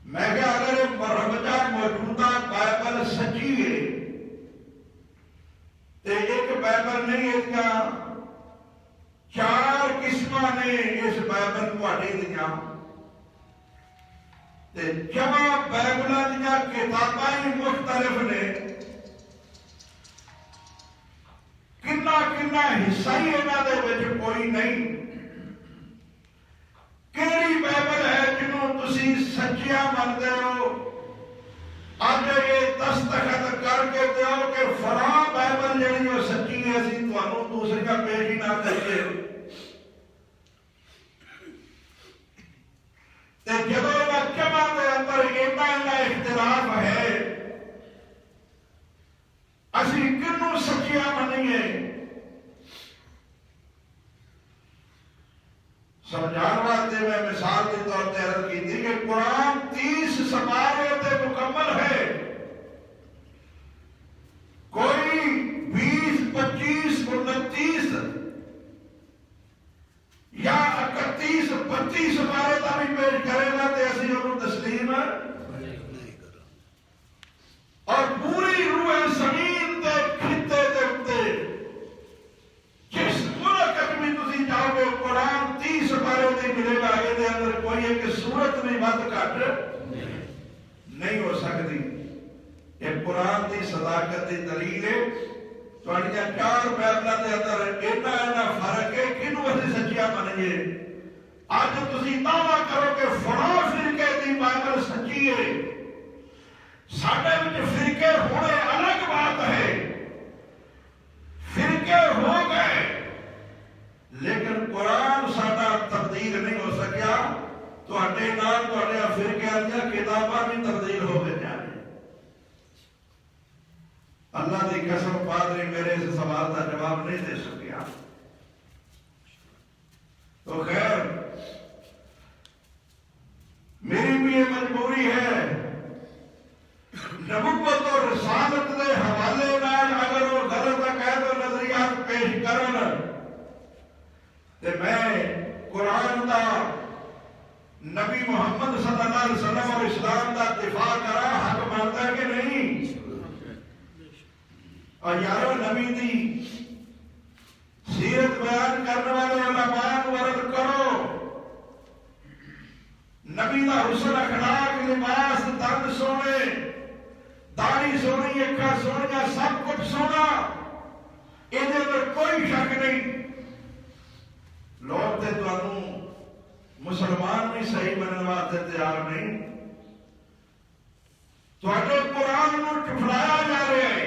میں کہا اگر مرحبا موجودہ بائبل سچی ہے تو ایک بائبل نہیں ہے کیا 4 قسمہ نے اس بائبل کو اٹھی دیا تے جمع بائبلہ دیا کتابیں مختلف نے، کنا نہ حصہ ہی انہاں دے وچ کوئی نہیں. کیڑی بائبل ہے جنوں تسی سچیاں مندے ہو؟ اج یہ دستخط کر کے دیو کہ فلاں بائبل جڑی وہ سچی ہے، اسی تانوں دوسریاں پیش ہی نہ کریے. تے جدوں جمع دے اندر اینا اختلاف ہے، اسی کنوں سچیاں منیے؟ سمجھان واسطے میں مثال کے طور پہ عرض کی تھی کہ قرآن 30 سپارے تے مکمل ہے. کوئی 20 25 29 یا 31 32 سپارے کا بھی پیش کرے گا تو اسی انہوں تسلیم اور پوری روح زمین تے خطے دے اتے جس ملک بھی تسی جاؤ گے قرآن 30 سپارے تے ملے گا. یہ اندر کوئی ایک صورت بھی ود گھٹ نہیں ہو سکتی. یہ قرآن کی صداقت کی دلیل ہے. تھوڑیاں 4 بائبلاں دے اندر اینا فرق ہے. کنوں اسی سچیاں منیے؟ اج تسی دعویٰ کرو کہ فلاں فرقے دی بائبل سچی ہے. ساڈے وچ فرقے ہونے الگ بات ہے، فرقے ہو گئے لیکن قرآن ساڈا تبدیل نہیں ہو سکیا. تواڈے نال تواڈے فرقیاں دیاں کتاباں بھی تبدیل ہو گئیاں. اللہ کی قسم پادری میرے اس سوال کا جواب نہیں دے سکیا. تو خیر میری بھی یہ مجبوری ہے، نبوت اور رسالت کے حوالے نال اگر وہ غلط عقائد و نظریات پیش کرن تو میں قرآن دا، نبی محمد صلی اللہ علیہ وسلم اور اسلام دا دفاع کرا حق بنتا ہے کہ نہیں؟ اور یارو نبی دی سیرت بیان کرنے والے علماء کو عرض کرو، نبی دا حسن اخلاق، لباس، دند سونے، داڑھی سونی، اکھاں سونیاں، سب کچھ سونا، یہ کوئی شک نہیں. لوگ تے تانوں مسلمان بھی صحیح منن واسطے تیار نہیں. تواڈے قرآن نو ٹھٹلایا جا رہا ہے،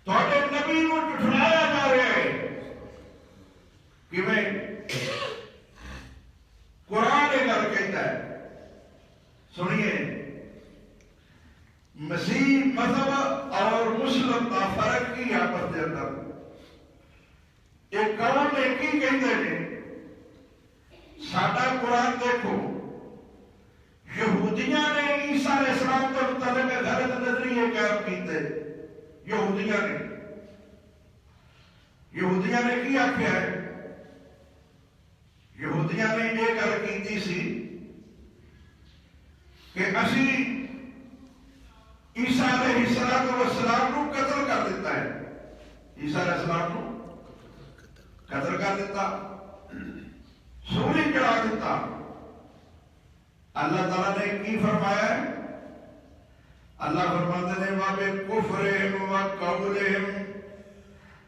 تواڈے نبی نو ٹھٹلایا جا رہا ہے. کیویں؟ قرآن یہ گل کہتا ہے، سنیے، مسیح مذہب اور مسلم کا فرق کی آپس کے اندر. ایک قوم ایک ہی کہتے ہیں. ساڈا قرآن دیکھو، یہودیاں نے عیسیٰ علیہ السلام کے متعلق غلط نظریے قائم کیتے. یہودیاں نے کی آخیا ہے؟ یہودیاں نے یہ گل کیتی سی کہ اسی عیسیٰ علیہ السلام کو قتل کر دیتا ہے. عیسیٰ علیہ السلام کو قتل کر دیتا، سولی چڑھا دیتا. اللہ تعالیٰ نے کی فرمایا ہے؟ اللہ فرماتے ہیں وَبِكُفْرِهِمْ وَقَوْلِهِمْ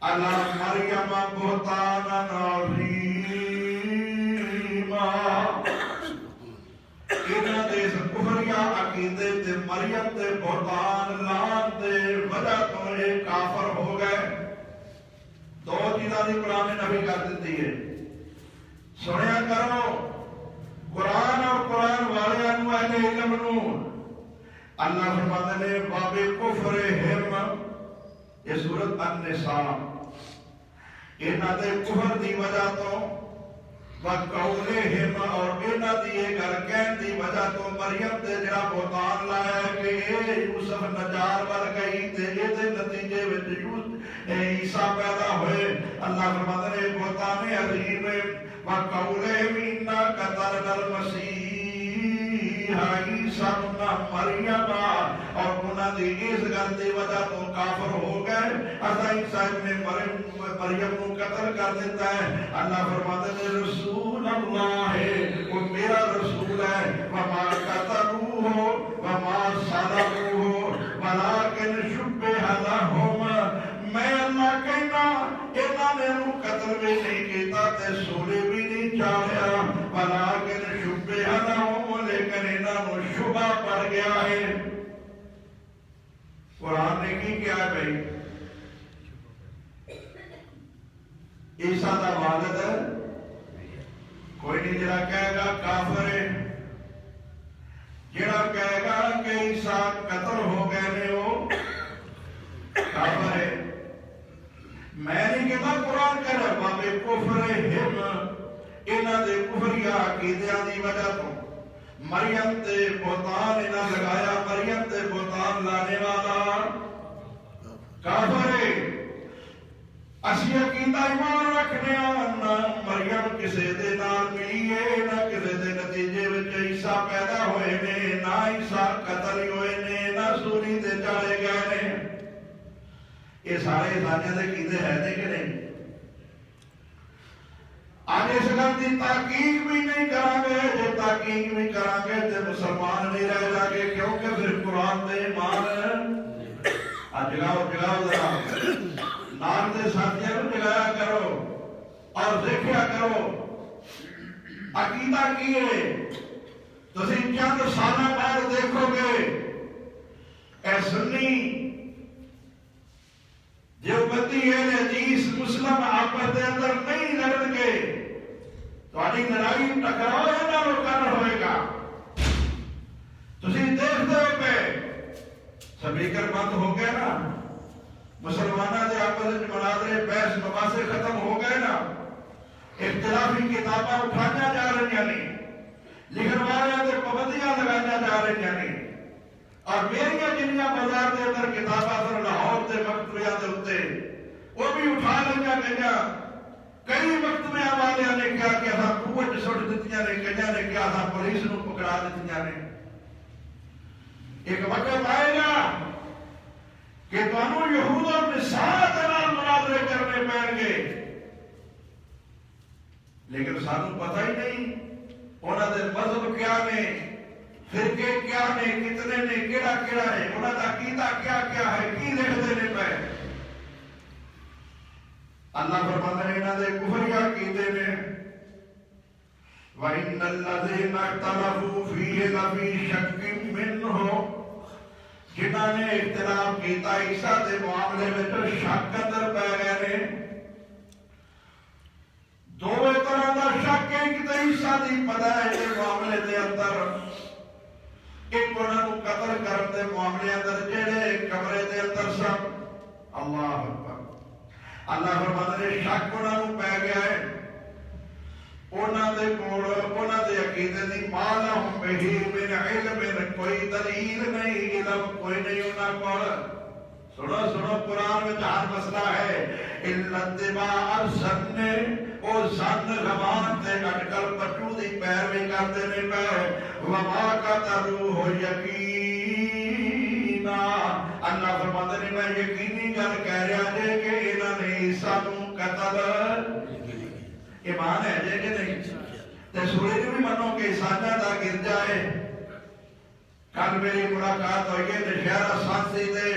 عَلَى مَرْيَمَ بُهْتَانًا عَظِيمًا. انہاں دے کفر یا عقیدے تے مریم تے بہتان لان دے وجہ تو یہ کافر ہو گئے. 2 چیزاں دی قرآن نے نفی کر دیتی ہے. سنیا کرو، قرآن اور قرآن والے اہل علم نو اللہ فرماتے ہیں وَبِكُفْرِهِمْ، یہ سورۃ النساء، انہاں دے کفر دی وجہ تو، وَقَوْلِهِمْ، اور انہاں دی یہ گل کہن دی وجہ تو مریم تے جڑا بہتان لایا ہے کہ اے یوسف نجار بن گئی تے اے دے نتیجے وچ عیسیٰ پیدا ہوئے. اللہ فرماتے ہیں بہتان عظیم ہے. وَقَوْلِهِمْ إِنَّا قَتَلْنَا الْمَسِيحَ عِيسَىٰ ابْنَ مَرْيَمَ، اور انہاں دی اس گل دی وجہ تو کافر ہو گئے، اساں عیسیٰ ابن مریم کو قتل کر دیتا ہے. اللہ فرماتے ہیں رسول اللہ ہے، وہ میرا رسول ہے. وَمَا قَتَلُوهُ وَمَا صَلَبُوهُ وَلَٰكِنْ شُبِّهَ لَهُمْ. میں اللہ کہنا قتل بھی نہیں کیتا تے سولی بھی نہیں چاہیا ولیکن شبہ لہم لیکن انہاں نوں شبہ پڑ گیا ہے قرآن نے کی کیا ہے بھائی عیسیٰ دا والد کوئی نہیں جڑا کہے گا کافر ہے جڑا کہے گا کہ عیسیٰ قتل ہو گئے نے وہ کافر ہے میں نہیں کہتا قرآن کہہ رہا بابے کفر ہم انہاں دے کفری عقیدیاں دی وجہ تو مریم تے بہتان انہاں لگایا مریم تے بہتان لانے والا کافر ہے اسی عقیدہ ایمان رکھنے نہ مریم کسے دے نال ملی ہے نہ کسے دے نتیجے وچ عیسیٰ پیدا ہوئے نے نہ عیسیٰ قتل ہوئے نے نہ سولی تے چاڑے گئے نے یہ سارے عیسائیاں دے عقیدے ہے کہ نہیں آج اس گل کی تحقیق بھی نہیں کریں گے جو تحقیق بھی کریں گے تو مسلمان نہیں رہ جائیں گے کیونکہ پھر قرآن دے ایمان جگاؤ جگاؤ ذرا نام دے ساتھیوں کو جگایا کرو اور دیکھیا کرو عقیدہ کی ہے تسی چند سالہ بعد دیکھو گے اے سنی جو بندی ہے حدیث مسلم آپس دے اندر نہیں لڑن گے تہاڈی لڑائی ٹکراؤ نہ روکن ہوئے گا تسی دیکھتے ہو پہ سپیکر بند ہو گئے نا مسلمانہ دے آپس وچ مناظرے بحث مباحثے ختم ہو گئے نا اختلافی کتاباں اٹھائیاں جا رہی ہیں لکھن والے تے پابندیاں لگائیاں جا رہی ہیں اور میری جنیاں بازار دے اندر کتاباں سن لاہور دے مکتبیاں دے اتے وہ بھی اٹھا لگا گئیاں کئی مکتبیاں والیاں نے کیا کہ اساں قوت سٹ دتیاں نے کئیاں نے کیا اساں پولیس نوں پکڑا دتیاں نے ایک وقت آئے گا کہ تانوں یہود اور نصارہ دے نال مناظرے کرنے پین گے لیکن سانوں پتہ ہی نہیں انہاں دے مذہب کیا نے فرقے کیا نے کتنے نے کیڑا کیڑا ہے انہاں دا عقیدہ کیا کیا ہے کی لکھدے نے پے اللہ فرماتا ہے انہاں دے کفری عقیدے نے وَإِنَّ الَّذِينَ اخْتَلَفُوا فِيهِ لَفِي شَكٍّ مِّنْهُ جنہاں نے اختلاف کیتا عیسیٰ دے معاملے میں تو شک اندر پہ گئے نے دو طرح دا شک ایک تے عیسیٰ دی پتہ ہے کہ معاملے دے اندر ایک انہاں نوں قتل کرن دے معاملے اندر جڑے کمرے دے اندر سب اللہ اکبر اللہ فرماتا ہے شک انہاں نوں پہ گیا ہے انہاں دے کول انہاں دے عقیدے دی مالہم بہی من علم کوئی دلیل نہیں علم کوئی نہیں انہاں کول سنو سنو قرآن میں ہر مسئلہ ہے الا اتباع الظن او ظن غمان تے اٹکل پٹو دی پیروی کرتے نے پے وما قتلوہ یقینا اللہ فرماتا ہے میں یقینی گل کہہ رہا ہے کہ انہاں نے عیسیٰ نوں قتل ایمان ہے جے کہ نہیں تے سورے بھی منو کہ عیسائیاں دا گرجا ہے کل میری ملاقات ہوئی ہے شہرہ سانسی دے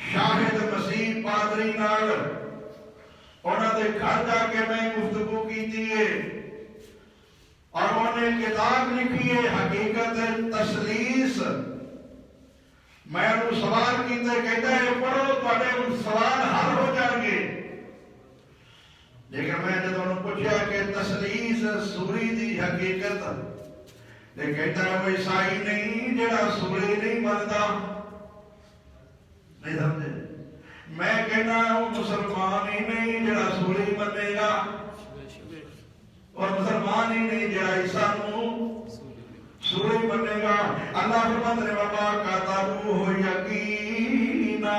شاہد مسیح پادری نال انہاں دے گھر جا کے میں گفتگو کیتی ہے اور انہوں نے کتاب لکھی ہے حقیقت تسلیس میں انہوں سوال کیتے کہتا ہے پڑھو تواڈے سوال حل ہو جان گے لیکن میں جب انہوں پوچھا کہ تسلیس سوری دی حقیقت لیکن کہتا ہے وہ عیسائی نہیں جڑا سوری نہیں مانتا نہیں سمجھے میں کہنا ہوں مسلمان ہی نہیں جڑا سوری منے گا اور مسلمان ہی نہیں جڑا عیسیٰ نوں سوری منے گا اللہ فرماتا ہے وما قتلوہ یقینا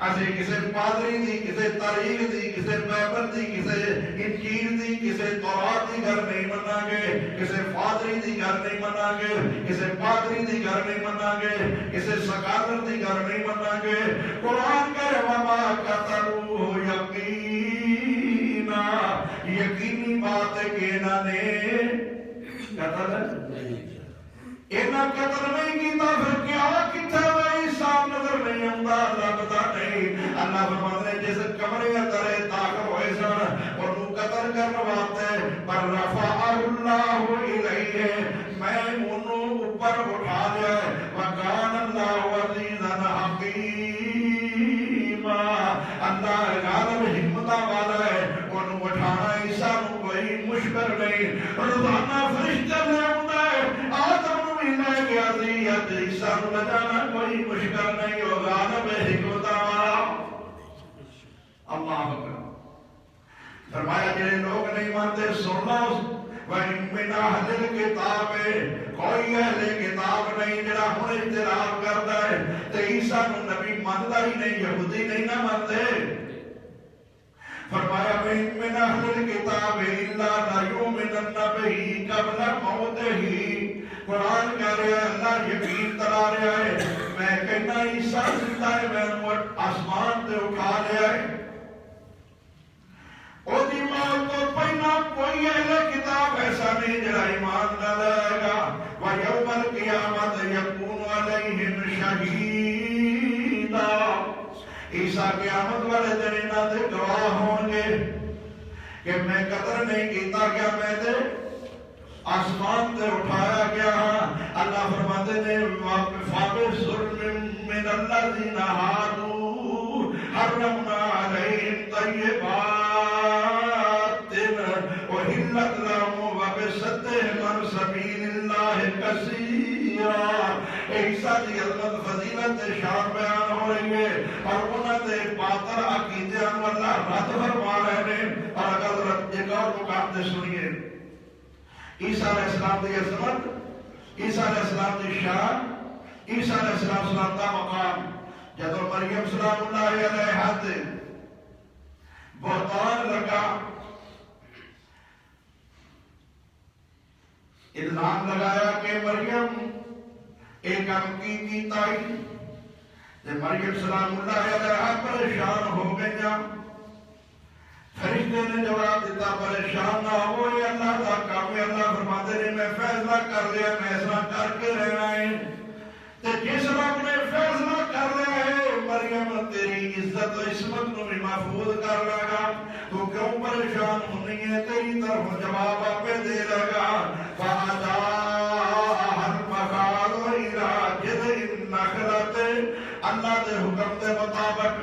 اسے کسے پادری دی کسے تاریخ دی کسے بائبل دی کسے انجیل دی کسے تورات دی گھر نہیں منا گے کسے پادری دی گھر نہیں منا گے کسے پادری دی گھر نہیں منا گے کسے سکالر دی گھر نہیں منا گے قرآن کہے وما قتلوہ یقینا یقینی بات ہے کہ انہاں نے قتل قتل نہیں کیتا پھر کیا کتھے وہی صاحب نظر نہیں آتا اللہ پتا نہیں اللہ فرماتا ہے جس کمرے اندر داخل ہوئے سن رب حکمت والا ہے، انہوں اٹھانا عیسیٰ نو کوئی مشکل نہیں، روزانہ فرشتے لے آتا ہے، آدم نو بھی لے گیا سی، عیسیٰ نو بچانا کوئی مشکل نہیں، وہ غالب حکمت والا۔ اللہ اکبر۔ فرمایا جنہیں لوگ نہیں مانتے سن لو، وَإِن مِّنْ أَهْلِ الْكِتَابِ، کوئی اہل کتاب نہیں جڑا ہن اعتراف کرتا ہے تے عیسیٰ نو نبی مانتا ہی نہیں، یہودی نہیں نہ مانتے۔ فرمایا وَإِن مِّنْ أَهْلِ الْكِتَابِ إِلَّا لَيُؤْمِنَنَّ بِهِ قَبْلَ مَوْتِهِ۔ قرآن کہہ رہا ہے، اللہ یقین کرا رہا ہے، میں کہنا عیسیٰ زندہ ہے، میں آسمان تے اٹھا لیا ہے۔ او دی موت تو پہلا کوئی اہل کتاب ایسا نہیں جڑا ایمان نہ لائے گا۔ وَيَوْمَ الْقِيَامَةِ يَكُونُ عَلَيْهِمْ شَهِيدًا۔ عیسیٰ قیامت والے دن انہاں دے گواہ ہون گے کہ میں قتل نہیں کیتا گیا، میں دے آسمان تے اٹھایا گیا ہاں۔ اللہ فرماتے نے فَبِظُلْمٍ مِّنَ الَّذِينَ هَادُوا حَرَّمْنَا عَلَيْهِمْ طَيِّبَاتٍ وَأُحِلَّتْ لَهُمْ وَبِصَدِّهِمْ عَن سَبِيلِ اللَّهِ كَثِيرًا۔ عیسیٰ کی عظمت فضیلت شان بیان ہو رہی ہے، اور انہوں نے باطل عقیدے کو اللہ رد فرما رہے ہیں۔ اور اگر ایک اور مقام سے سنیے، عیسیٰ علیہ السلام کی عظمت، عیسیٰ علیہ السلام کی شان، عیسیٰ علیہ السلام کا مقام، جب مریم سلام اللہ علیہ ہاتھ بہتان لگا، الزام لگایا کہ مریم ایک کام کی تائی، جب مریم سلام اللہ علیہ پریشان ہو گیا، فرشتے نے جواب دیتا پریشان نہ ہو، یہ اللہ کا کام ہے۔ اللہ فرماتے ہیں میں فیصلہ کر لیا، میں ایسا کر کے رہنا ہے، تے جس رب نے فیصلہ کر لیا ہے مریم تیری عزت و عصمت نو بھی محفوظ کر لے گا، تو کیوں پریشان ہونی ہے، تیری طرف جواب آپ دے لے گا۔ فَأَتَاهَا الْمَخَاضُ إِلَىٰ جِذْعِ النَّخْلَةِ، اللہ دے حکم دے مطابق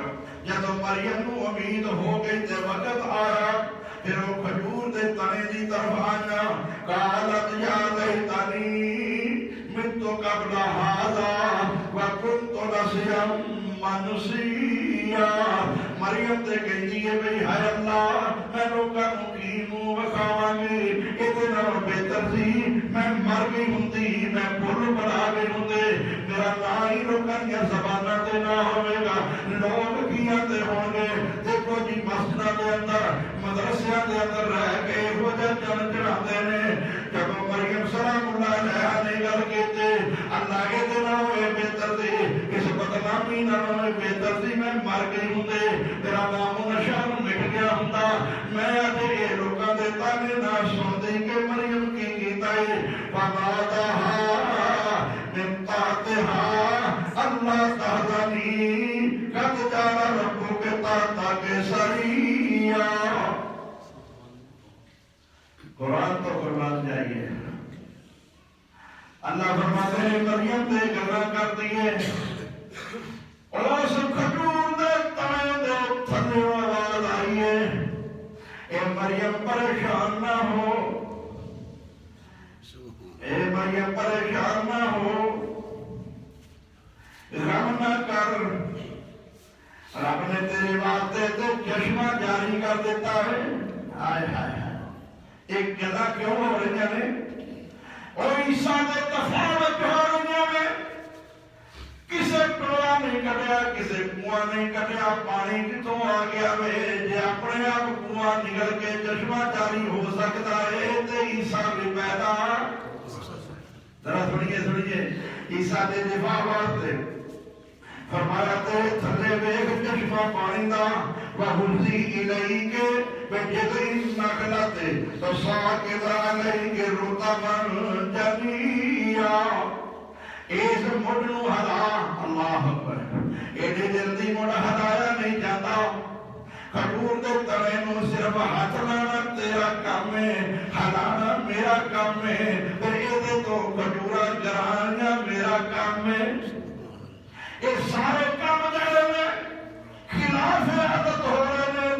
جب مریم نو امید ہو گئی تے وقت آیا، پھر وہ کھجور دے تنے دی طرف آیا، قالت یا لیتنی مت قبل هذا وكنت نسيا منسيا۔ مریم تے کہندی ہے بھئی ہائے اللہ، میں لوکاں نوں کی منہ وکھاواں گی، ایدے نال بہتر سی میں مر گئی ہوندی، میں بھول بڑا گئی ہوندے، میرا نا ہی لوکاں دیاں زباناں تے نہ ہوے گا، لوگ کیاں تے ہون گے۔ دیکھو جی مسجداں دے اندر، مدرسیاں دے اندر رہ کے وہ جن چڑھاندے نے، جب مریم سلام اللہ علیہ نے گل کیتے اللہ کے دنوں میں بہتر سی، اس بدنامی نال بہتر سی میں مر گئی ہوندے، میرا نام و نشان مٹ گیا ہوندا، میں اج یہ لوکاں دے تانے نہ سندی کہ مریم کی کیتا ہے۔ فَنَادَاهَا مِن تَحْتِهَا أَلَّا تَحْزَنِي قَدْ جَعَلَ رَبُّكِ تَحْتَكِ سَرِيًّا۔ قرآن تو قربان جائیے، اللہ فرماتے ہیں مریم تے گلا کر دیے، اس کھجور دے تنے دے تھلے آواز آئی ہے، اے مریم پریشان نہ ہو، اے مریم پریشان نہ ہو، غم نہ کر، رب نے تیرے واسطے تے چشمہ جاری کر دیتا ہے۔ ہائے ہائے ہائے، ایک گلا کیوں ہو رہی ہے، اور عیسیٰ دے تفاوت ہو رہی ہے، کسے ٹویا نہیں کٹیا، کسے کنواں نہیں کٹیا، پانی کتوں آ گیا وے، جے اپنے آپ کنواں نکل کے چشمہ جاری ہو سکتا ہے تے عیسیٰ بھی پیدا۔ ذرا سنیے عیسیٰ دے دفاع واسطے فرمایا تے تھلے ویکھ چشمہ پانی دا، وَهُزِّي إِلَيْكَ بِجِذْعِ النَّخْلَةِ تُسَاقِطُ عَلَيْكَ رُطَبًا جَنِيًّا۔ اس مڈ نو ہلا، اللہ اکبر، ایڈی جلدی مڈ ہلایا نہیں جاتا، کھجور دے تنے نو صرف ہاتھ لانا تیرا کام ہے، ہلانا میرا کام ہے، پر ایدے تو کھجورا جرانیا میرا کام ہے۔ یہ سارے کام جڑے نے خلاف عادت ہو رہے ہیں،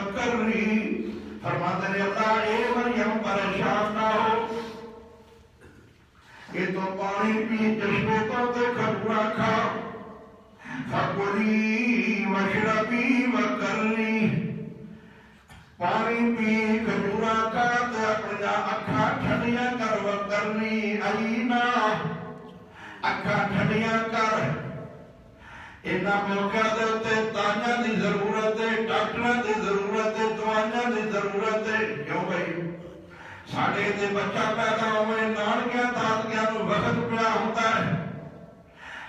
وکری. فرماتے ہیں اللہ اے مریم پریشان نہ ہو، یہ تو پانی پی چشمے تو تے کھجورا کھا. فکلی واشربی وکری، پانی پی کھجورا کھا تے اپنی اکھاں ٹھنڈیاں کر. وکرنی عینا، اکھاں ٹھنڈیاں کر. اینا موقع دے تے تانیاں دی ضرورت ہے، ڈاکٹراں دی ضرورت ہے، دوائیاں دی ضرورت ہے. کیوں بھائی ساڈے تے بچہ پیدا ہوئے نانکیاں دادکیاں نوں وقت پیا ہوتا ہے،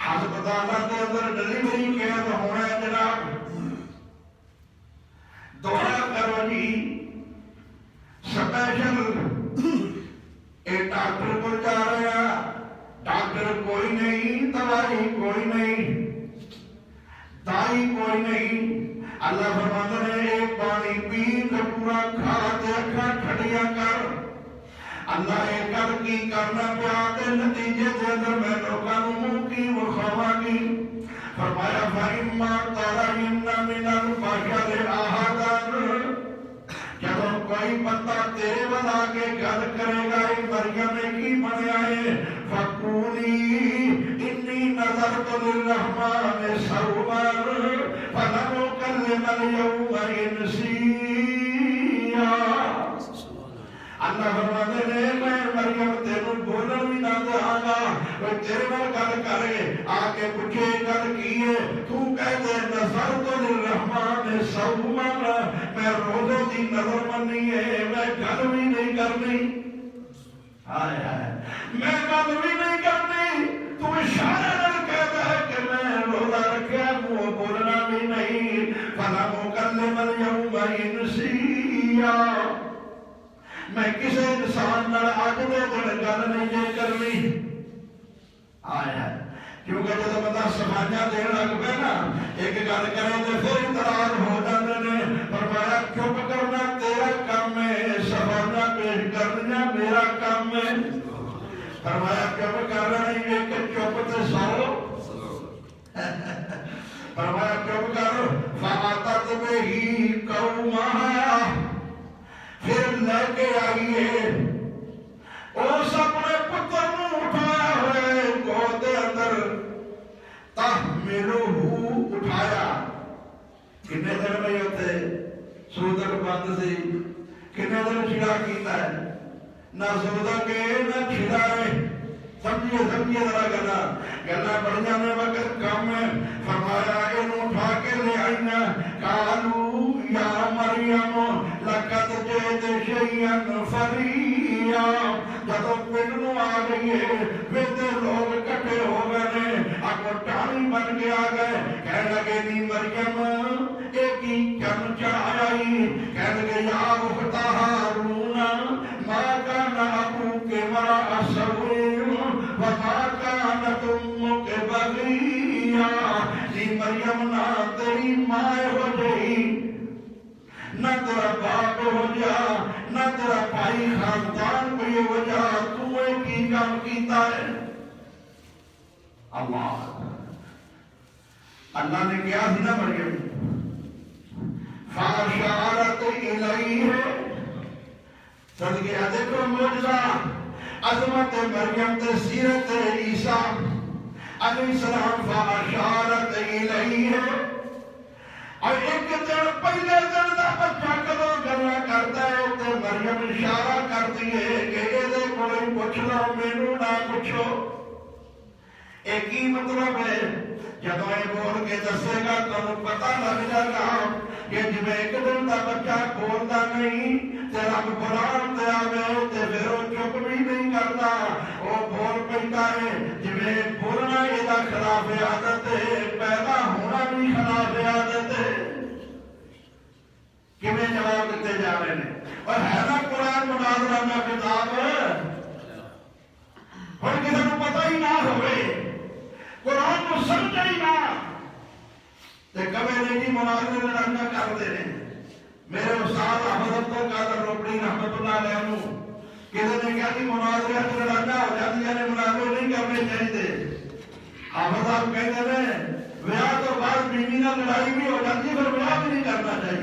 ہسپتالاں دے اندر ڈلیوری کیس ہونا ہے. جناب دعا کرو جی، سپیشل اے ڈاکٹر کو جا رہے ہیں، ڈاکٹر کوئی نہیں، دوائی کوئی نہیں، دائی کوئی نہیں. اللہ فرماتا ہے اے پانی پی کھجورا کھا تے اکھاں ٹھنڈیاں کر. اللہ اے کر کی کرنا پیا تے نتیجے دے اندر میں لوکاں نوں منہ کی وکھاواں گی. فرمایا فَإِمَّا تَرَيِنَّ مِنَ الْبَشَرِ أَحَدًا، جب کوئی بندہ تیرے ول آ کے گل کرے گا اے مریم نے کی بنیا ہے، فَقُولِي إِنِّي نَذَرْتُ لِلرَّحْمَنِ صَوْمًا فَلَنْ أُكَلِّمَ الْيَوْمَ إِنْسِيًّا. اللہ فرماتے ہیں میں مریم تینوں بولن بھی نہ دیا گا، کوئی تیرے ول گل کرے آ کے پوچھے گل کی ہے، تو کہہ دے نذرت للرحمن صوما، میں روزے دی نظر مننی ہے، میں گل بھی نہیں کرنی. ہائے ہائے میں گل بھی نہیں کرنی، تو اشارے نال کہہ دے کہ میں روزہ رکھیا، منہ بولنا بھی نہیں. فَلَنْ أُكَلِّمَ الْيَوْمَ إِنْسِيًّا، میں کسی انسان نال اج دے دن گل نہیں جے کرنی. آیا کیونکہ جب بندہ سمجھا دین لگ پے نا ایک گل کرے تو پھر اعتراض ہو جاتے ہیں. فرمایا چپ کرنا تیرا کام ہے، سمجھا پیش کرنا میرا کام ہے. فرمایا چپ کرنا نہیں ایک چپ تے سو. فرمایا چپ کر. فَأَتَتْ بِهِ قَوْمَهَا، پھر لے کے آئیے اس اپنے پتر نو اٹھایا ہوئے گود دے اندر. تحملہ، اٹھایا. کتنے دن میں ہوتے سودک بند سی، کتنے دن چھڑا کیتا ہے، نہ سودک نہ چھڑا ہے. سمجھیے سمجھیے ذرا گلا بڑیاں نے وقت کم ہے. فرمایا انہوں اٹھا کے لے آئینا. قالوا یا مریم لقد جئت شیئا فریا. جب پنڈ آ گئی ہے ویسے لوگ کٹھے ہو گئے، اگو ٹانی بن کے آ گئے. کہنے لگے نی مریم ایک ہی چم چڑھایا ہی. کہنے لگے یا اخت ہارون ما کان ابوک امرأ سوء وما كانت امك بغيا. نی مریم نہ تیری ماں ہو جئی، نہ تیرا باپ ہو جا، نہ تیرا بھائی خاندان کوئی ہو جا، تو ایک ہی کام کیتا ہے. اللہ نے کیا تھی نا مریم، فاشارت الیہ. صدقے دیکھو معجزہ عظمت مریم تے سیرت عیسیٰ علیہ السلام. فاشارت الیہ، اور ایک دن پہلے دن دا بچہ کدوں گلا کرتا ہے تے مریم اشارہ کرتی ہے کہ یہ کوئی پوچھ لو مینوں نہ پوچھو. ایک ہی مطلب ہے جب یہ بول کے دسے گا تو پتہ لگ جائے گا کہ جب ایک دن دا بچہ بولتا نہیں تے رب بلان تے آوے تے پھر وہ چپ بھی نہیں کرتا، وہ بول پڑتا ہے. جب بولنا یہ خلاف عادت ہے، پیدا ہونا بھی خلاف عادت ہے. کیویں جواب دیتے جا رہے ہیں. اور ہے نا قرآن مناظرہ میں کتاب ہر کسی کو پتہ ہی نہ ہوئے، قرآن کو سمجھے ہی نہ تے کبھی نہیں جی مناظرے لڑنا کرتے ہیں. میرے استاد احمد عبد القادر روپڑی رحمت اللہ علیہ کسی نے کہا کہ مناظرے لڑنا ہو جاتی ہے، مناظرے نہیں کرنے چاہیے. احمد صاحب کہتے ہیں ویاہ تو بعد بیوی نہ لڑائی بھی ہو جاتی ہے پر ویاہ بھی نہیں کرنا چاہیے.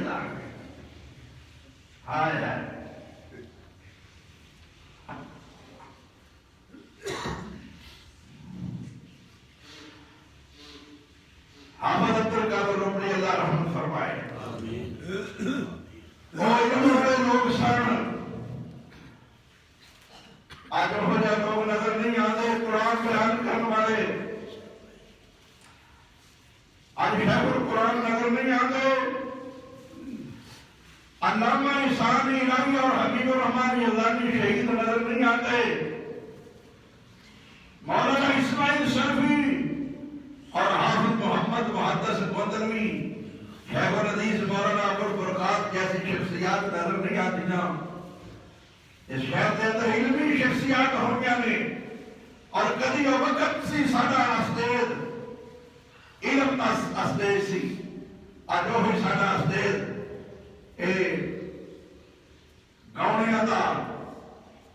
ہائے حافظ عبد القادر ربی اللہ رحمت فرمائے وہ علم والے لوگ سن آج ہو جائے لوگ نظر نہیں آتے قرآن بیان کرنے والے آج شیخ القرآن نظر نہیں آتے علامہ ثانی الہی اور حبیب الرحمن یزدانی شہید نظر نہیں آتے مولانا اسماعیل سلفی اور حافظ محمد محدث گوندلوی شیخ الحدیث مولانا ابو البرکات جیسی شخصیات نظر نہیں آتی نا اس شہر کے اندر علمی شخصیات ہوگیا نے اور کدی وقت سی ساڈا استاد علم دا استاد سی اج وہی ساڈا استاد اے گاؤنیاں دا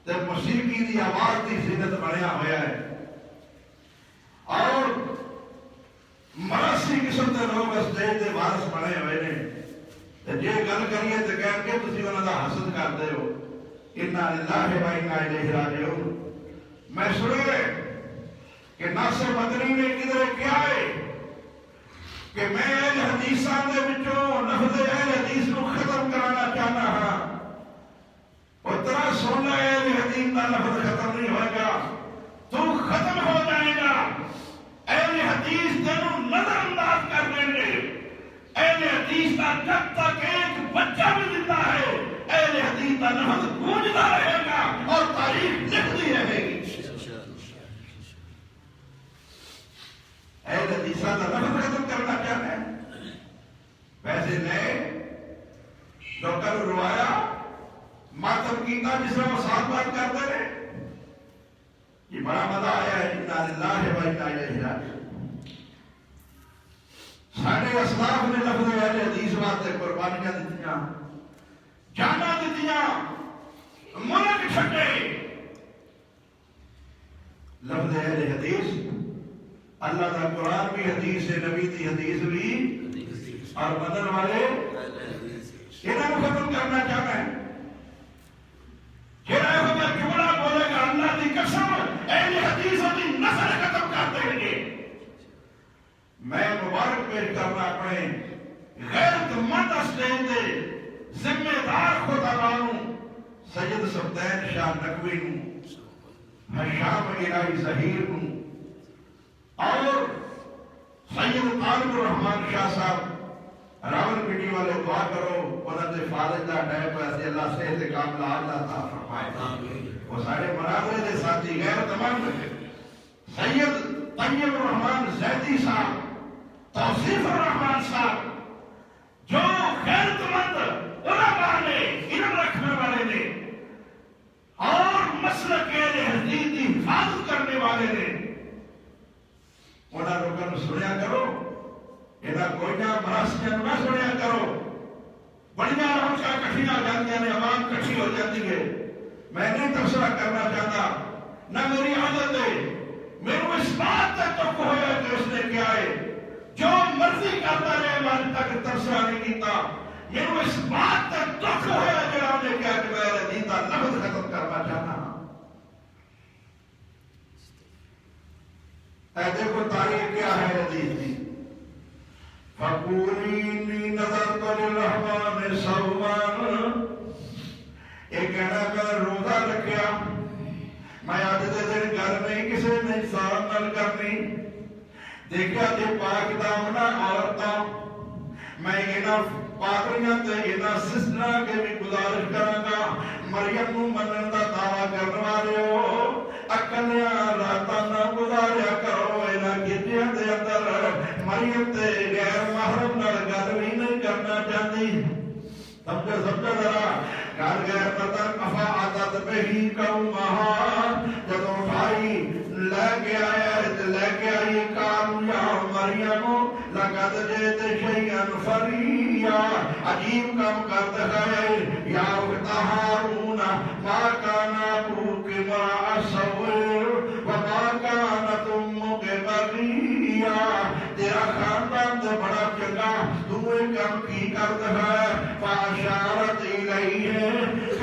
تے موسیقی دی آواز دی زینت بنیا ہوا ہے اور مراسی قسم کے لوگ استاد دے وارث بنے ہوئے نے تے جے گل کریے تے کہہ کے تسی انہاں دا حسد کردے ہو اِنَّا لِلَّهِ وَإِنَّا إِلَيْهِ رَاجِعُونَ میں سنے کہ ناصر مدنی نے کدھر کیا ہے کہ میں اہل حدیثاں دے وچوں لفظ اہل حدیث کو ختم کرانا چاہنا ہاں اور ترا سونا اہل حدیث کا لفظ ختم نہیں ہوئے گا تو ختم ہو جائے گا اہل حدیث تینوں نظر انداز کر دیں گے اہل حدیث کا جب تک ایک بچہ بھی زندہ ہے اہل حدیث کا لفظ گونجتا رہے گا اور تاریخ لکھتی رہے گی اہل حدیث کا لفظ ختم کرنا چاہتے ہیں ویسے نئے جو کل روایا ماتم کیتا جس میں وہ ساتھ بات کرتے رہے یہ بڑا مزہ آیا ہے اِنَّا لِلَّهِ وَإِنَّا إِلَيْهِ رَاجِعُونَ ساڈے اسلاف نے لفظ اہل حدیث واسطے قربانیاں دتیاں جانا دتیاں ملک چھٹے لفظ اہل حدیث اللہ کا قرآن بھی حدیث ہے نبی کی حدیث بھی اور بدن والے انہوں کو ختم کرنا چاہتا ہے جنہوں جملہ بولے گا اللہ کی قسم اہل حدیث کی نسل ختم کر دیں گے میں مبارک پیش کرنا اپنے غیرت مند اسٹیج دے ذمہ دار خدا بانو سید سبتین شاہ نقوی نو حشام الہی ظہیر نو اور سید طالب الرحمن شاہ صاحب راول پٹی والے دعا کرو انہوں نے فالج دا ڈائپ ایسے اللہ صحت کاملہ اللہ تا فرمائے وہ سارے مناظرے دے ساتھی غیرت مند سید طیب الرحمن زیدی صاحب توصیف الرحمن صاحب جو غیرت مند علماء نے علم رکھنے والے نے اور مسلک اہل حدیث کی حفاظت کرنے والے نے انہاں لوگوں سنیا کرو انہاں کوئی نہ مراسیاں نہ سنیا کرو بڑیاں روچا کٹھیاں جاندیاں نے عوام کٹھی ہو جاتی ہے میں نہیں تبصرہ کرنا چاہتا نہ میری عادت ہے میرے اس بات تک تو ہویا کہ اس نے کیا ہے جو مرضی کرتا رہے میں تک تبصرہ نہیں کیتا میرے اس بات تک دکھ ہویا جڑا نے کیا کہ میں دیتا لفظ ختم کرنا چاہتا ہوں اے دیکھو تاریخ کیا ہے حدیث کی فَقُولِينِي نَظَرْتُ لِلرَّحْمَنِ صَوْمًا ایک کہنا میں روزہ رکھیا میں آج دے دن گھر نہیں کسے نہیں سان نل کرنی دیکھا جے پاک دامنا عورتاں میں انہاں پادریاں تے انہاں سسٹراں کے بھی گزارش کراں گا مریم نو منن دا دعویٰ کرنے والے ہو اکلیاں راتاں نہ گزاریا کرو انہاں گھٹیاں دے اندر مریم تے غیر محرم نال گل بھی نہیں کرنا چاہتی سمجھو ذرا گھر غیر مردن کفا عادت بہی قومہا جب اٹھائی لے کے آئی کام یا مریم لقد جیت شیئن فریا عجیب کام کر دکھائے یا اخت ہارون ما کانا ابوک امرأ سوء وما کانت امک بغیا تیرا خاندان تو بڑا چنگا تو ایک کام کی کر دکھائے فاشارت الیہ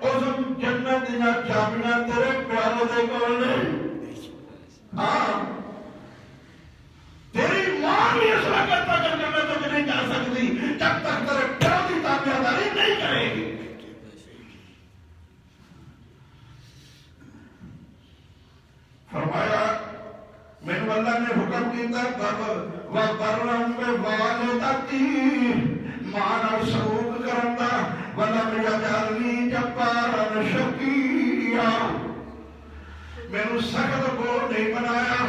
اس جنت دیا چابیاں تیرے پیارے دے کول نے. ہاں تیری ماں بھی اس وقت تک جنت تک نہیں جا سکتی جب تک تیرے پیارے کی تابعداری نہیں کرے گی. فرمایا مینوں اللہ نے حکم کیتا وَبَرًّا بِوَالِدَتِي ماں نال سلوک کرن دا وَلَمْ يَجْعَلْنِي جَبَّارًا شَقِيًّا. مینوں سخت بول نہیں بنایا.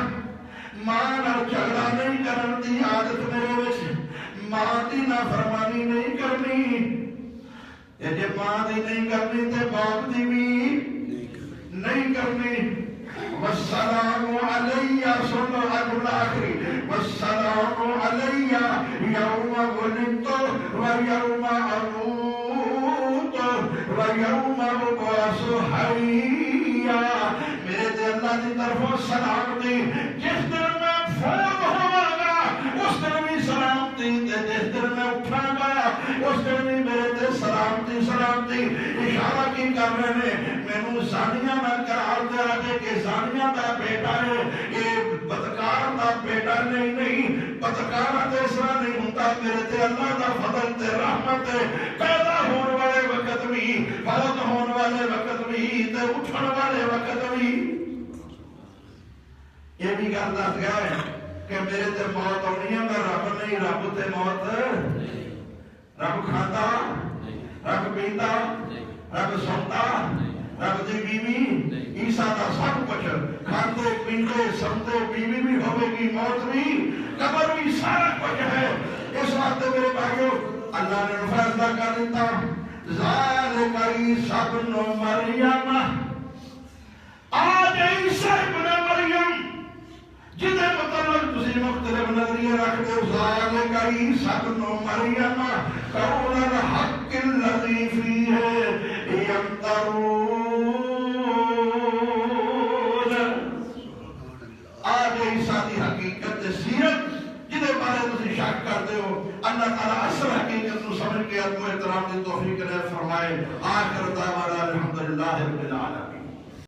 ماں نال جھگڑا نہیں کرن دی عادت میرے وچ. ماں دی نافرمانی نہیں کرنی. جے ماں دی نہیں کرنی تے باپ دی بھی نہیں کرنی. والسلام علی سنو اجر آخری والسلام علی یوم ولدت و یوم اموت و یوم ابعث حیا. میرے تے اللہ کی طرفوں سلامتی. جس دن میں فوت ہوا گا اس دن بھی سلامتی. جس دن میں اٹھا گا اس دن بھی میرے تے سلامتی سلامتی. اشارہ کی کر رہے ہیں مینوں زانیہ نہ قرار دے رہے کہ زانیہ دا بیٹا ہے یہ بدکار دا بیٹا نہیں. بدکار تے اس طرح نہیں ہوتا. میرے تے اللہ دا فضل تے رحمت ہے. پیدا ہونے والے وقت بھی فوت ہونے والے وقت بھی تے اٹھن والے وقت بھی. یہ بھی گل دس گیا ہے کہ میرے تے موت آنی ہے. میں رب نہیں. رب تے موت رب کھاتا رب پیندا رب سوندا رب دی بیوی عیسیٰ دا سب کچھ کھاندے پیندے سوندے. بیوی بھی ہوے گی موت بھی قبر بھی سارا کچھ ہے. اس واسطے میرے بھائیو اللہ نے فیصلہ کر دیتا ذالک عیسیٰ ابن مریم. آج عیسیٰ ابن مریم جدے مطلب تسی مختلف نظریے رکھتے ہو. ذالک عیسیٰ ابن مریم قول الحق الذی فیہ یمترون. آج عیسیٰ دی حقیقت سیرت جدے بارے تسی شک کرتے ہو اللہ تعالیٰ اصل حقیقت کو سمجھ کے ادب و احترام دی توفیق عطا فرمائے. آخر دعوانا الحمدللہ رب العالمین.